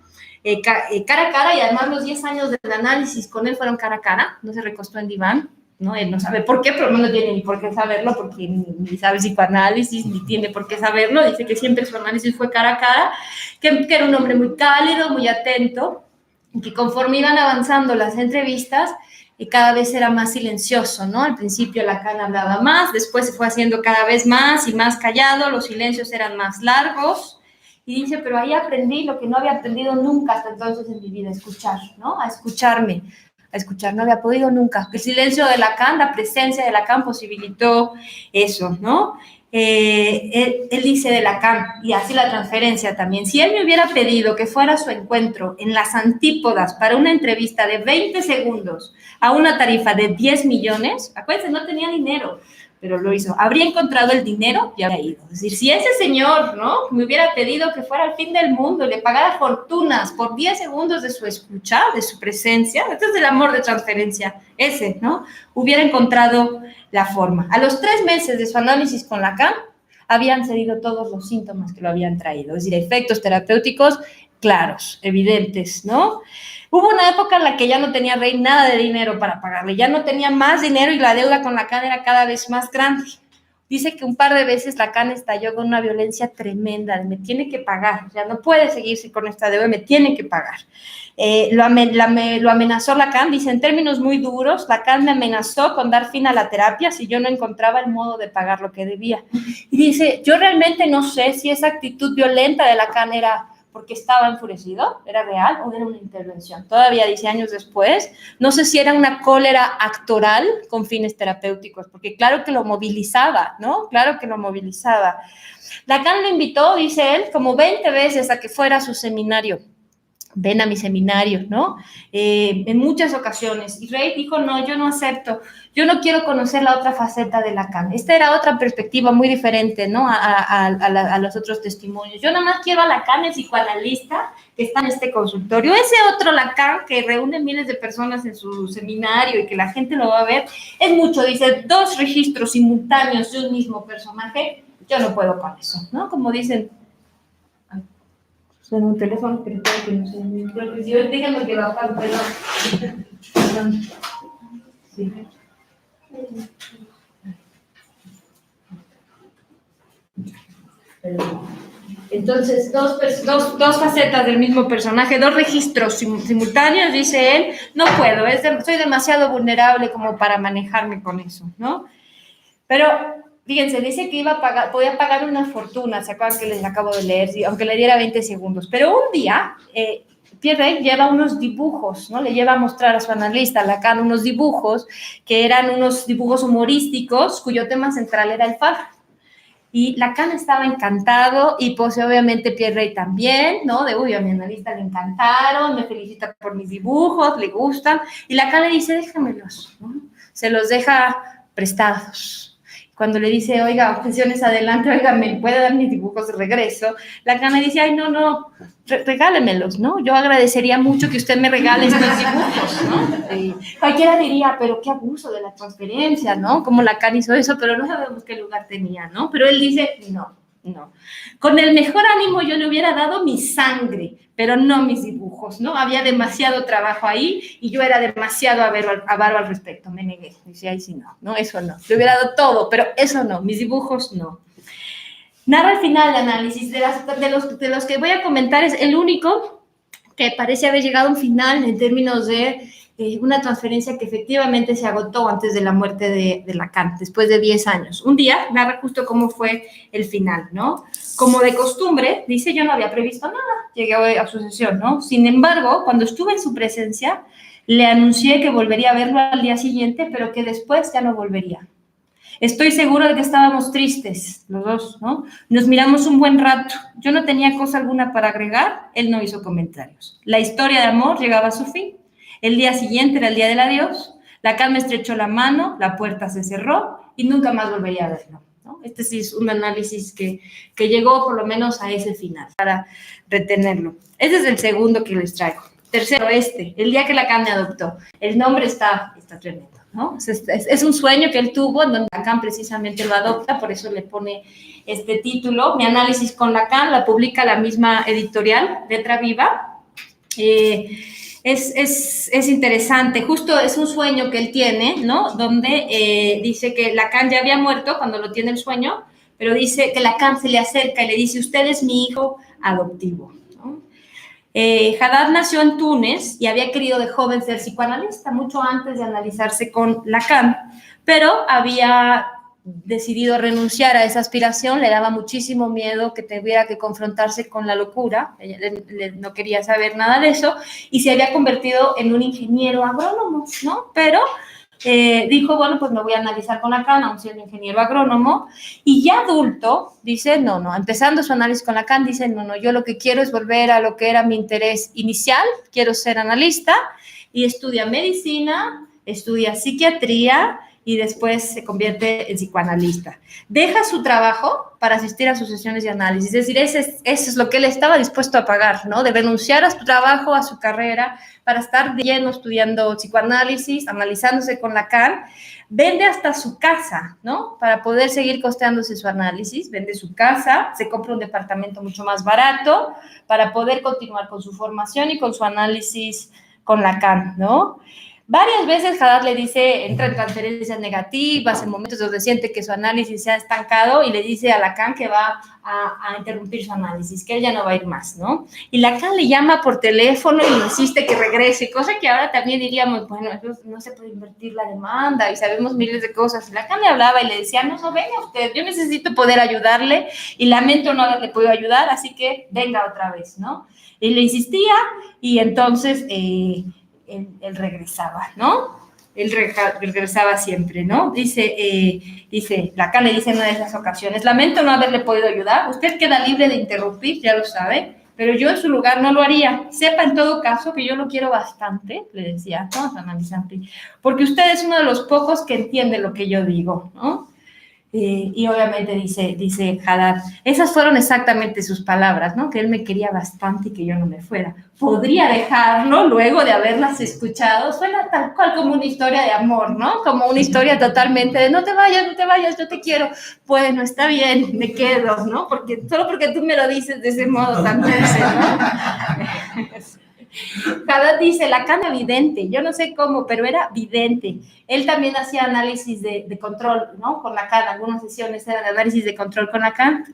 cara a cara, y además los 10 años del análisis con él fueron cara a cara, no se recostó en diván, ¿no? Él no sabe por qué, pero no tiene ni por qué saberlo, porque ni sabe psicoanálisis, ni tiene por qué saberlo. Dice que siempre su análisis fue cara a cara, que era un hombre muy cálido, muy atento, y que conforme iban avanzando las entrevistas, cada vez era más silencioso, ¿no? Al principio Lacan hablaba más, después se fue haciendo cada vez más y más callado, los silencios eran más largos, y dice, pero ahí aprendí lo que no había aprendido nunca hasta entonces en mi vida, escuchar, ¿no? A escucharme, no había podido nunca. El silencio de Lacan, la presencia de Lacan posibilitó eso, ¿no? Él dice de Lacan, y así la transferencia también, si él me hubiera pedido que fuera su encuentro en las antípodas para una entrevista de 20 segundos a una tarifa de 10 millones, acuérdense, no tenía dinero, pero lo hizo, habría encontrado el dinero y habría ido. Es decir, si ese señor, ¿no?, me hubiera pedido que fuera al fin del mundo y le pagara fortunas por 10 segundos de su escucha, de su presencia, este es el amor de transferencia, ese, ¿no?, hubiera encontrado la forma. A los 3 meses de su análisis con Lacan, habían cedido todos los síntomas que lo habían traído, es decir, efectos terapéuticos claros, evidentes, ¿no? Hubo una época en la que ya no tenía Rey nada de dinero para pagarle, ya no tenía más dinero y la deuda con Lacan era cada vez más grande. Dice que un par de veces Lacan estalló con una violencia tremenda, de me tiene que pagar, ya no puede seguirse con esta deuda, me tiene que pagar. Lo amenazó Lacan, dice en términos muy duros, Lacan me amenazó con dar fin a la terapia si yo no encontraba el modo de pagar lo que debía. Y dice, yo realmente no sé si esa actitud violenta de Lacan era porque estaba enfurecido, era real o era una intervención. Todavía dice años después, no sé si era una cólera actoral con fines terapéuticos, porque claro que lo movilizaba, ¿no? Claro que lo movilizaba. Lacan lo invitó, dice él, como 20 veces a que fuera a su seminario. Ven a mi seminario, ¿no? En muchas ocasiones. Y Rey dijo, no, yo no acepto, yo no quiero conocer la otra faceta de Lacan. Esta era otra perspectiva muy diferente, ¿no? A los otros testimonios. Yo nada más quiero a Lacan, el psicoanalista, que está en este consultorio. Ese otro Lacan, que reúne miles de personas en su seminario y que la gente lo va a ver, es mucho, dice, 2 registros simultáneos de un mismo personaje. Yo no puedo con eso, ¿no? Como dicen, suena un teléfono, pero creo que no sé. Creo que sí, díganme que va a pasar, perdón. Sí. Perdón. Entonces, dos facetas del mismo personaje, dos registros simultáneos, dice él, no puedo, soy demasiado vulnerable como para manejarme con eso, ¿no? Pero, fíjense, dice que podía pagar una fortuna, ¿se acuerdan que les acabo de leer? Aunque le diera 20 segundos. Pero un día, Pierre lleva unos dibujos, ¿no? Le lleva a mostrar a su analista, Lacan, unos dibujos que eran unos dibujos humorísticos cuyo tema central era el faro. Y Lacan estaba encantado y pues obviamente Pierre también, ¿no? Uy, a mi analista le encantaron, me felicita por mis dibujos, le gustan. Y Lacan le dice, déjamelos, ¿no? Se los deja prestados. Cuando le dice, oiga, objeciones adelante, oiga, ¿me puede dar mis dibujos de regreso? Lacan le dice, ay, no, regálemelos, ¿no? Yo agradecería mucho que usted me regale estos dibujos, ¿no? Cualquiera diría, pero qué abuso de la transferencia, ¿no? Como Lacan hizo eso, pero no sabemos qué lugar tenía, ¿no? Pero él dice, no. Con el mejor ánimo yo le hubiera dado mi sangre, pero no mis dibujos, ¿no? Había demasiado trabajo ahí y yo era demasiado avaro al respecto, me negué. Dice, ay, sí, no, eso no. Le hubiera dado todo, pero eso no, mis dibujos no. Narra el final de análisis, de los que voy a comentar es el único que parece haber llegado a un final en términos de una transferencia que efectivamente se agotó antes de la muerte de Lacan, después de 10 años. Un día narra justo cómo fue el final, ¿no? Como de costumbre, dice, yo no había previsto nada, llegué a su sesión, ¿no? Sin embargo, cuando estuve en su presencia, le anuncié que volvería a verlo al día siguiente, pero que después ya no volvería. Estoy seguro de que estábamos tristes, los dos, ¿no? Nos miramos un buen rato. Yo no tenía cosa alguna para agregar, él no hizo comentarios. La historia de amor llegaba a su fin. El día siguiente era el día del adiós. Lacan me estrechó la mano, la puerta se cerró y nunca más volvería a verlo, ¿no? Este sí es un análisis que llegó por lo menos a ese final, para retenerlo. Este es el segundo que les traigo. Tercero, el día que Lacan me adoptó. El nombre está tremendo, ¿no? Es un sueño que él tuvo, en donde Lacan precisamente lo adopta, por eso le pone este título. Mi análisis con Lacan, la publica la misma editorial, Letra Viva. Es interesante, justo es un sueño que él tiene, ¿no? Donde dice que Lacan ya había muerto cuando lo tiene el sueño, pero dice que Lacan se le acerca y le dice, usted es mi hijo adoptivo, ¿no? Haddad nació en Túnez y había querido de joven ser psicoanalista, mucho antes de analizarse con Lacan, pero había decidido renunciar a esa aspiración, le daba muchísimo miedo que tuviera que confrontarse con la locura, no quería saber nada de eso, y se había convertido en un ingeniero agrónomo, ¿no? Pero dijo, bueno, pues me voy a analizar con Lacan, aún siendo ingeniero agrónomo, y ya adulto, dice, no, empezando su análisis con Lacan, dice, no, yo lo que quiero es volver a lo que era mi interés inicial, quiero ser analista, y estudia medicina, estudia psiquiatría, y después se convierte en psicoanalista. Deja su trabajo para asistir a sus sesiones de análisis, es decir, eso es lo que él estaba dispuesto a pagar, ¿no? De renunciar a su trabajo, a su carrera, para estar de lleno estudiando psicoanálisis, analizándose con Lacan. Vende hasta su casa, ¿no? Para poder seguir costeándose su análisis, vende su casa, se compra un departamento mucho más barato para poder continuar con su formación y con su análisis con Lacan, ¿no? Varias veces Haddad le dice, entra en transferencias negativas, en momentos donde siente que su análisis se ha estancado y le dice a Lacan que va a interrumpir su análisis, que él ya no va a ir más, ¿no? Y Lacan le llama por teléfono y insiste que regrese, cosa que ahora también diríamos, bueno, no se puede invertir la demanda y sabemos miles de cosas. Y Lacan le hablaba y le decía, no, venga usted, yo necesito poder ayudarle y lamento no haberle podido ayudar, así que venga otra vez, ¿no? Y le insistía y entonces él regresaba, ¿no? Él regresaba siempre, ¿no? Dice, Lacan le dice en una de esas ocasiones, lamento no haberle podido ayudar, usted queda libre de interrumpir, ya lo sabe, pero yo en su lugar no lo haría. Sepa en todo caso que yo lo quiero bastante, le decía, vamos a analizar, porque usted es uno de los pocos que entiende lo que yo digo, ¿no? Y obviamente dice Haddad, esas fueron exactamente sus palabras, ¿no? Que él me quería bastante y que yo no me fuera. Podría dejarlo luego de haberlas escuchado. Suena tal cual como una historia de amor, ¿no? Como una historia totalmente de no te vayas, yo te quiero. Bueno, está bien, me quedo, ¿no? Solo porque tú me lo dices de ese modo tan dulce, ¿no? Haddad dice, Lacan era vidente, yo no sé cómo, pero era vidente. Él también hacía análisis de control, ¿no? Con Lacan, algunas sesiones eran análisis de control con Lacan.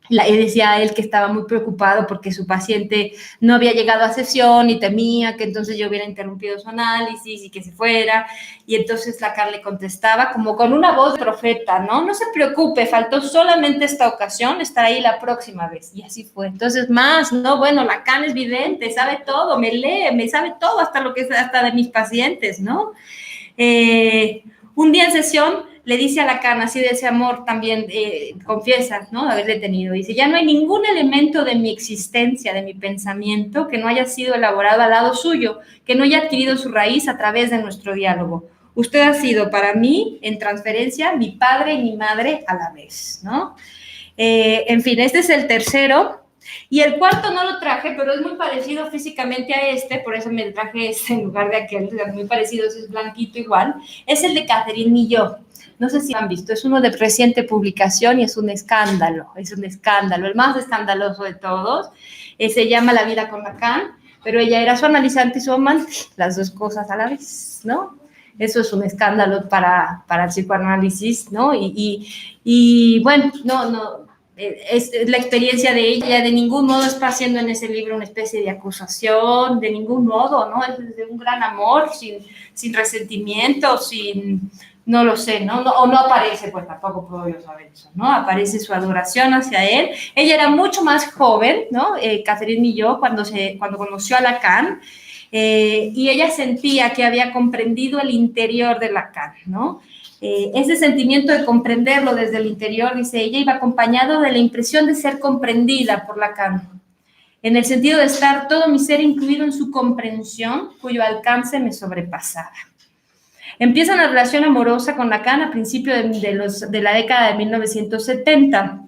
Decía él que estaba muy preocupado porque su paciente no había llegado a sesión y temía que entonces yo hubiera interrumpido su análisis y que se fuera. Y entonces Lacan le contestaba como con una voz de profeta, ¿no? No se preocupe, faltó solamente esta ocasión, estará ahí la próxima vez. Y así fue. Entonces, más, ¿no? Bueno, Lacan es vidente, sabe todo, me lee, me sabe todo, hasta lo que es hasta de mis pacientes, ¿no? Un día en sesión le dice a Lacan, así de ese amor también confiesa, ¿no? Haberle tenido. Dice, ya no hay ningún elemento de mi existencia, de mi pensamiento, que no haya sido elaborado al lado suyo, que no haya adquirido su raíz a través de nuestro diálogo. Usted ha sido para mí, en transferencia, mi padre y mi madre a la vez, ¿no? En fin, este es el tercero. Y el cuarto no lo traje, pero es muy parecido físicamente a este, por eso me traje este en lugar de aquel, muy parecido, es blanquito igual. Es el de Catherine Millot. No sé si lo han visto, es uno de reciente publicación y es un escándalo, el más escandaloso de todos. Se llama La vida con Lacan, pero ella era su analizante y su amante, las dos cosas a la vez, ¿no? Eso es un escándalo para el psicoanálisis, ¿no? Y bueno, no, es la experiencia de ella, de ningún modo está haciendo en ese libro una especie de acusación, de ningún modo, ¿no? Es de un gran amor, sin resentimiento, no lo sé, ¿no? O no aparece, pues tampoco puedo yo saber eso, ¿no? Aparece su adoración hacia él. Ella era mucho más joven, ¿no? Catherine Millot, cuando conoció a Lacan, y ella sentía que había comprendido el interior de Lacan, ¿no? Ese sentimiento de comprenderlo desde el interior, dice ella, iba acompañado de la impresión de ser comprendida por Lacan, en el sentido de estar todo mi ser incluido en su comprensión, cuyo alcance me sobrepasaba. Empieza una relación amorosa con Lacan a principios de la década de 1970.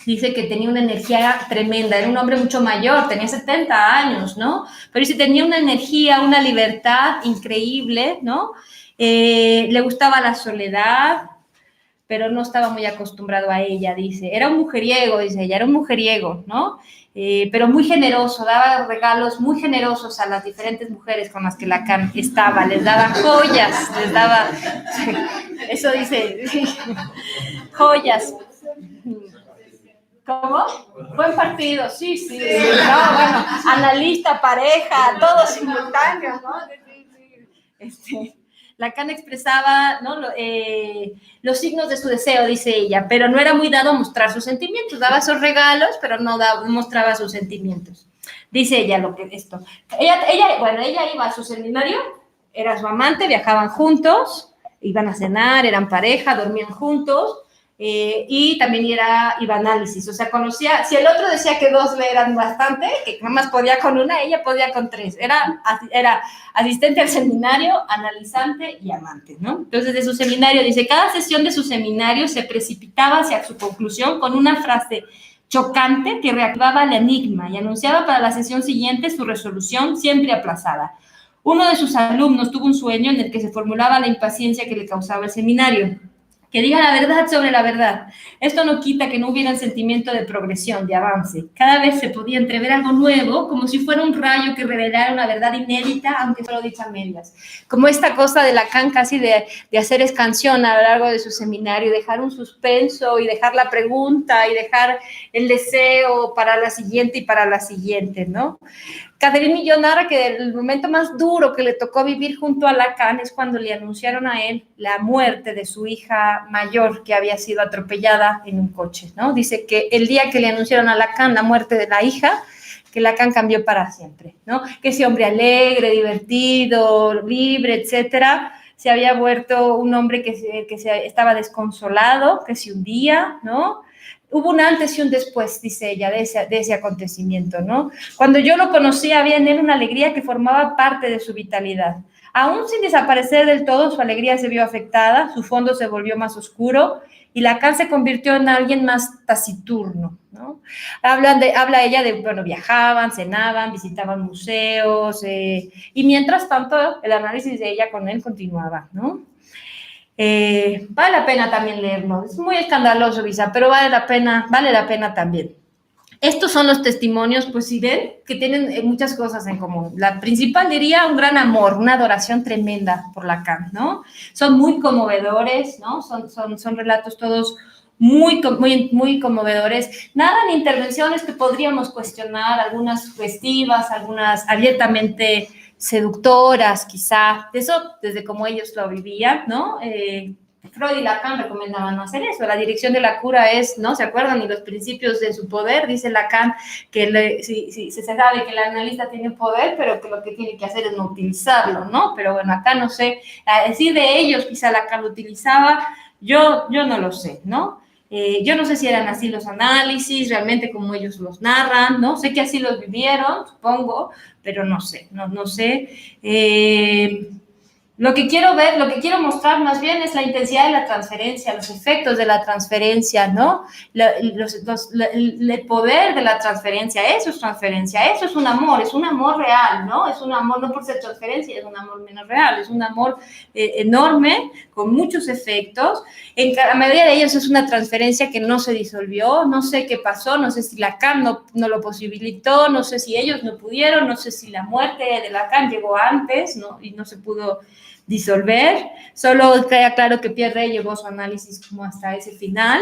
Dice que tenía una energía tremenda, era un hombre mucho mayor, tenía 70 años, ¿no? Pero dice, tenía una energía, una libertad increíble, ¿no? Le gustaba la soledad, pero no estaba muy acostumbrado a ella, dice. Era un mujeriego, dice ella, era un mujeriego, ¿no? Pero muy generoso, daba regalos muy generosos a las diferentes mujeres con las que Lacan estaba, les daba joyas, les daba, eso dice, joyas. ¿Cómo? Buen partido, sí, no, bueno, analista, pareja, todos simultáneos, ¿no? Sí. Lacan expresaba, ¿no? Los signos de su deseo, dice ella, pero no era muy dado a mostrar sus sentimientos, daba esos regalos, pero no mostraba sus sentimientos. Dice ella ella iba a su seminario, era su amante, viajaban juntos, iban a cenar, eran pareja, dormían juntos, y también iba a análisis, o sea, conocía, si el otro decía que dos le eran bastante, que nada más podía con una, ella podía con tres, era asistente al seminario, analizante y amante, ¿no? Entonces, de su seminario, dice, cada sesión de su seminario se precipitaba hacia su conclusión con una frase chocante que reactivaba el enigma y anunciaba para la sesión siguiente su resolución siempre aplazada. Uno de sus alumnos tuvo un sueño en el que se formulaba la impaciencia que le causaba el seminario. Que diga la verdad sobre la verdad. Esto no quita que no hubiera un sentimiento de progresión, de avance. Cada vez se podía entrever algo nuevo, como si fuera un rayo que revelara una verdad inédita, aunque solo dicha a medias. Como esta cosa de Lacan casi de hacer escanción a lo largo de su seminario, dejar un suspenso y dejar la pregunta y dejar el deseo para la siguiente y para la siguiente, ¿no? Catherine Millot narra que el momento más duro que le tocó vivir junto a Lacan es cuando le anunciaron a él la muerte de su hija mayor que había sido atropellada en un coche, ¿no? Dice que el día que le anunciaron a Lacan la muerte de la hija, que Lacan cambió para siempre, ¿no? Que ese hombre alegre, divertido, libre, etcétera, se había vuelto un hombre que estaba desconsolado, que se hundía, ¿no? Hubo un antes y un después, dice ella, de ese acontecimiento, ¿no? Cuando yo lo conocí, había en él una alegría que formaba parte de su vitalidad. Aún sin desaparecer del todo, su alegría se vio afectada, su fondo se volvió más oscuro y Lacan se convirtió en alguien más taciturno, ¿no? Habla ella de, bueno, viajaban, cenaban, visitaban museos, y mientras tanto el análisis de ella con él continuaba, ¿no? Vale la pena también leerlo, es muy escandaloso quizá, pero vale la pena también. Estos son los testimonios, pues si ven, que tienen muchas cosas en común. La principal diría un gran amor, una adoración tremenda por Lacan, ¿no? Son muy conmovedores, ¿no? Son relatos todos muy conmovedores. Narran intervenciones que podríamos cuestionar, algunas festivas, algunas abiertamente seductoras, quizá, de eso desde cómo ellos lo vivían, ¿no? Freud y Lacan recomendaban no hacer eso. La dirección de la cura es, ¿no? ¿Se acuerdan? Y los principios de su poder, dice Lacan, que se sabe que el analista tiene poder, pero que lo que tiene que hacer es no utilizarlo, ¿no? Pero bueno, acá no sé, a decir de ellos, quizá Lacan lo utilizaba, yo no lo sé, ¿no? Yo no sé si eran así los análisis, realmente como ellos los narran, ¿no? Sé que así los vivieron, supongo, pero no sé, no sé. Lo que quiero ver, lo que quiero mostrar más bien es la intensidad de la transferencia, los efectos de la transferencia, ¿no? El poder de la transferencia, eso es un amor real, ¿no? Es un amor no por ser transferencia, es un amor menos real, es un amor enorme, con muchos efectos. En la mayoría de ellos es una transferencia que no se disolvió, no sé qué pasó, no sé si Lacan no lo posibilitó, no sé si ellos no pudieron, no sé si la muerte de Lacan llegó antes, ¿no? Y no se pudo disolver, solo queda claro que Pierre Rey llevó su análisis como hasta ese final.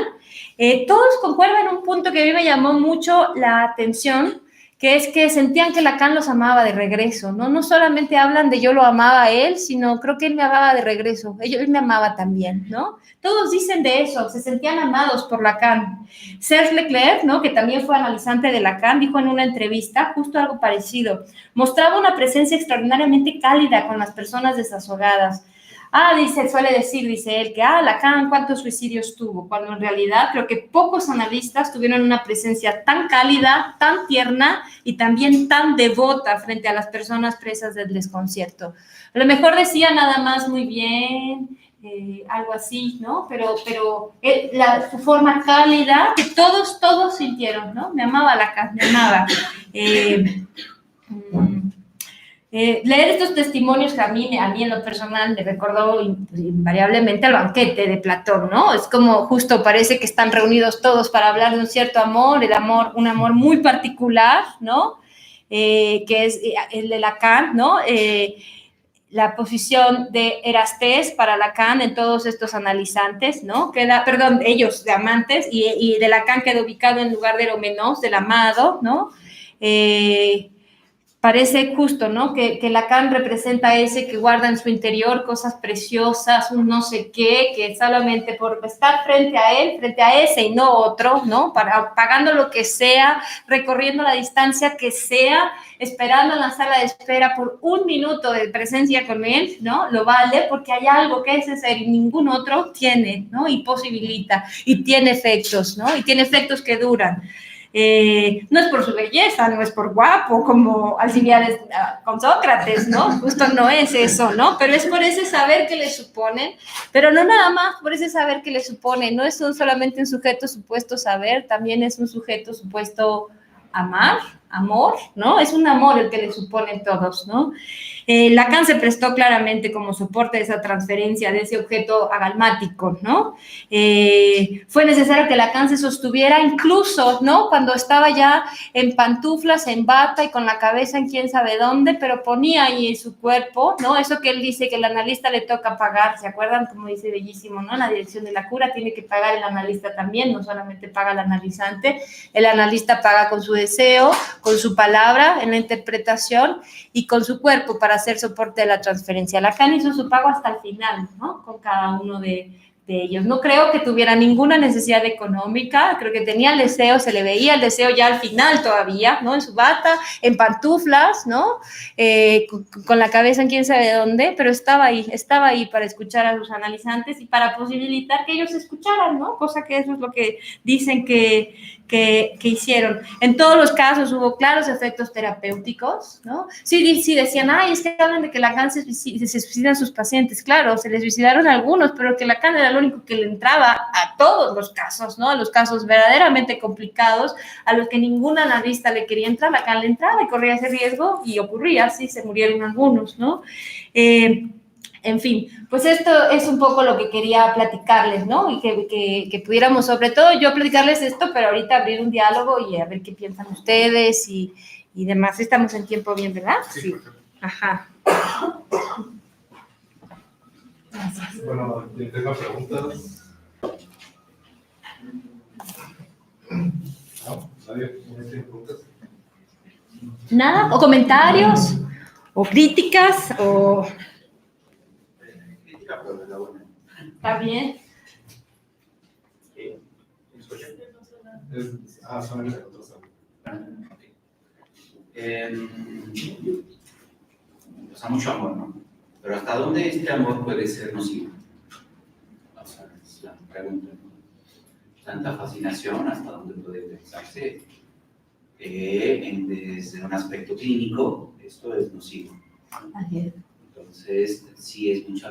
Todos concuerdan en un punto que a mí me llamó mucho la atención, que es que sentían que Lacan los amaba de regreso, ¿no? No solamente hablan de yo lo amaba a él, sino creo que él me amaba de regreso, él me amaba también, ¿no? Todos dicen de eso, se sentían amados por Lacan. Serge Leclerc, ¿no? Que también fue analizante de Lacan, dijo en una entrevista justo algo parecido. Mostraba una presencia extraordinariamente cálida con las personas desahogadas. Dice él, que Lacan, ¿cuántos suicidios tuvo? Cuando en realidad creo que pocos analistas tuvieron una presencia tan cálida, tan tierna y también tan devota frente a las personas presas del desconcierto. A lo mejor decía nada más muy bien, algo así, ¿no? Pero su forma cálida, que todos sintieron, ¿no? Me amaba Lacan, me amaba. Leer estos testimonios que a mí en lo personal me recordó invariablemente al banquete de Platón, ¿no? Es como justo parece que están reunidos todos para hablar de un cierto amor, un amor muy particular, ¿no? Que es el de Lacan, ¿no? La posición de Erastés para Lacan en todos estos analizantes, ¿no? Ellos de amantes, y de Lacan queda ubicado en lugar de Eromenos, del amado, ¿no? Parece justo, ¿no? Que Lacan representa ese que guarda en su interior cosas preciosas, un no sé qué, que solamente por estar frente a ese y no otro, ¿no? Pagando lo que sea, recorriendo la distancia que sea, esperando en la sala de espera por un minuto de presencia con él, ¿no? Lo vale porque hay algo que ese ser y ningún otro tiene, ¿no? Y posibilita, y tiene efectos, ¿no? Y tiene efectos que duran. No es por su belleza, no es por guapo, como Alcibiades con Sócrates, ¿no? Justo no es eso, ¿no? Pero es por ese saber que le suponen, pero no nada más por ese saber que le supone, no es solamente un sujeto supuesto saber, también es un sujeto supuesto amor, ¿no? Es un amor el que le suponen todos, ¿no? Lacan se prestó claramente como soporte de esa transferencia de ese objeto agalmático, ¿no? Fue necesario que Lacan se sostuviera incluso, ¿no? Cuando estaba ya en pantuflas, en bata y con la cabeza en quién sabe dónde, pero ponía ahí su cuerpo, ¿no? Eso que él dice que el analista le toca pagar, ¿se acuerdan? Como dice bellísimo, ¿no? La dirección de la cura tiene que pagar el analista también, no solamente paga el analizante, el analista paga con su deseo, con su palabra en la interpretación y con su cuerpo para hacer soporte de la transferencia. Lacan hizo su pago hasta el final, ¿no? Con cada uno de ellos. No creo que tuviera ninguna necesidad económica, creo que tenía el deseo, se le veía el deseo ya al final todavía, ¿no? En su bata, en pantuflas, ¿no? Con la cabeza en quién sabe dónde, pero estaba ahí para escuchar a los analizantes y para posibilitar que ellos escucharan, ¿no? Cosa que eso es lo que dicen que hicieron. En todos los casos hubo claros efectos terapéuticos, ¿no? Sí decían, es que hablan de que Lacan se suicidan sus pacientes. Claro, se les suicidaron algunos, pero que Lacan era lo único que le entraba a todos los casos, ¿no? A los casos verdaderamente complicados, a los que ningún analista le quería entrar, Lacan le entraba y corría ese riesgo y ocurría, sí, se murieron algunos, ¿no? En fin, pues esto es un poco lo que quería platicarles, ¿no? Y que pudiéramos, sobre todo yo platicarles esto, pero ahorita abrir un diálogo y a ver qué piensan ustedes y demás. Estamos en tiempo bien, ¿verdad? Sí. Ajá. Gracias. Bueno, yo tengo preguntas. ¿Nada? ¿O comentarios? ¿O críticas? ¿O...? Crítica, pero de la buena. ¿Está bien? ¿Sí? ¿Me escuchan? Son el otro. O sea, mucho amor, ¿no? Pero ¿hasta dónde este amor puede ser nocivo? O sea, es la pregunta, ¿no? Tanta fascinación, ¿hasta dónde puede pensarse? Desde un aspecto clínico, esto es nocivo. Entonces, sí es mucha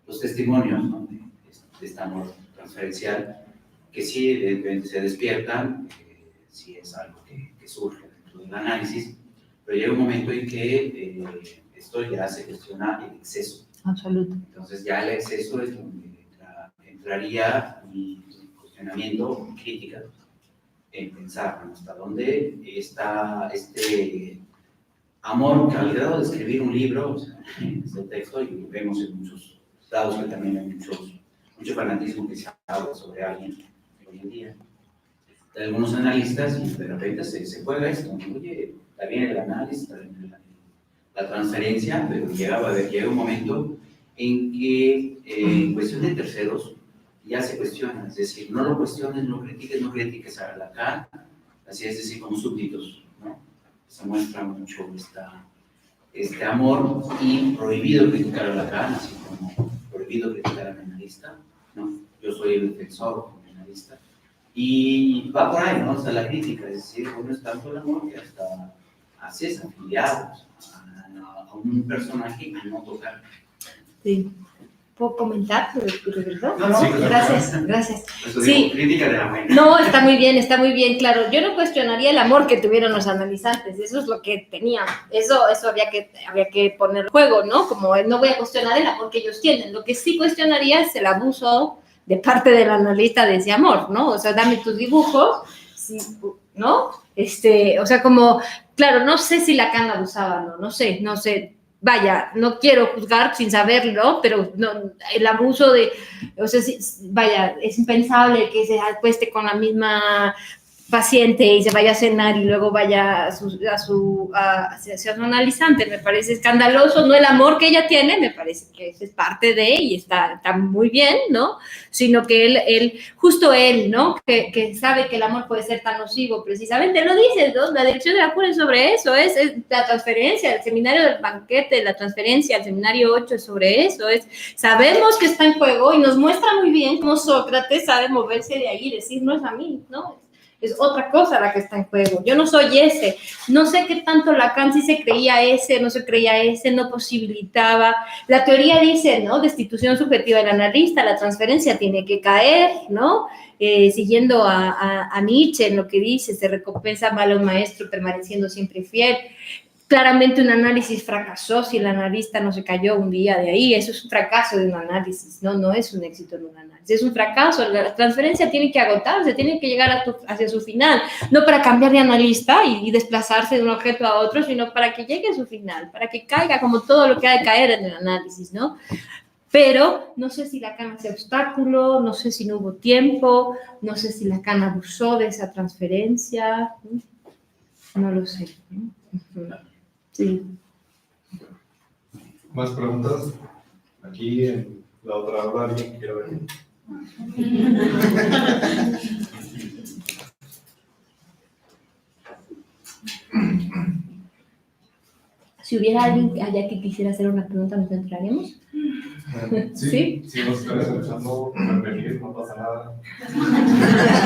los testimonios, ¿no? de este amor transferencial, que sí se despiertan, sí es algo que surge dentro del análisis, pero llega un momento en que esto ya se cuestiona el exceso. Absoluto. Entonces ya el exceso es donde entraría mi cuestionamiento, mi crítica, en pensar, ¿no? Hasta dónde está este amor que al grado de escribir un libro, o sea, este texto, y lo vemos en muchos lados que también hay mucho fanatismo que se habla sobre alguien hoy en día. De algunos analistas, y de repente se juega esto, ¿no? Oye, está bien el análisis, está bien la transferencia, pero llega un momento en que en cuestión de terceros ya se cuestiona, es decir, no lo cuestiones, no critiques a Lacan, así es decir, como súbditos, ¿no? Se muestra mucho este amor y prohibido criticar a Lacan, así como prohibido criticar al analista, ¿no? Yo soy el defensor como analista, y va por ahí, ¿no? O sea, la crítica, es decir, bueno, es tanto el amor que hasta haces afiliados a un personaje a no tocar. Sí. ¿Puedo comentar? ¿Verdad? No, sí, Gracias. Eso Sí. digo, crítica de la buena. No, está muy bien, claro. Yo no cuestionaría el amor que tuvieron los analizantes, eso es lo que tenían, eso había que poner en juego, ¿no? Como no voy a cuestionar el amor que ellos tienen, lo que sí cuestionaría es el abuso de parte del analista de ese amor, ¿no? O sea, dame tus dibujos, sí, ¿no? O sea, como, claro, no sé si Lacan abusaba, no sé. Vaya, no quiero juzgar sin saberlo, pero no, el abuso de, o sea, vaya, es impensable que se acueste con la misma paciente y se vaya a cenar y luego vaya hacia su analizante. Me parece escandaloso, no el amor que ella tiene, me parece que es parte de y está muy bien, ¿no? Sino que justo él, ¿no? Que sabe que el amor puede ser tan nocivo, precisamente, lo dice, ¿no? La dirección de la cura es sobre eso, es la transferencia, el seminario del banquete, la transferencia, el seminario 8 es sobre eso, sabemos que está en juego y nos muestra muy bien cómo Sócrates sabe moverse de ahí y decir, no es a mí, ¿no? Es otra cosa la que está en juego. Yo no soy ese. No sé qué tanto Lacan sí se creía ese, no se creía ese, no posibilitaba. La teoría dice, ¿no? Destitución subjetiva del analista, la transferencia tiene que caer, ¿no? Siguiendo a Nietzsche en lo que dice, se recompensa mal a un maestro permaneciendo siempre fiel. Claramente un análisis fracasó si el analista no se cayó un día de ahí. Eso es un fracaso de un análisis, no es un éxito en un análisis. Es un fracaso. La transferencia tiene que agotarse, tiene que llegar hacia su final. No para cambiar de analista y desplazarse de un objeto a otro, sino para que llegue a su final, para que caiga como todo lo que ha de caer en el análisis, ¿no? Pero no sé si Lacan hace obstáculo, no sé si no hubo tiempo, no sé si Lacan abusó de esa transferencia. No lo sé, ¿no? Sí. ¿Más preguntas? Aquí en la otra aula alguien quiere ver. Si hubiera alguien allá que quisiera hacer una pregunta, ¿nos entraremos? Sí, ¿Sí? Si nos están escuchando, pueden venir, no pasa nada.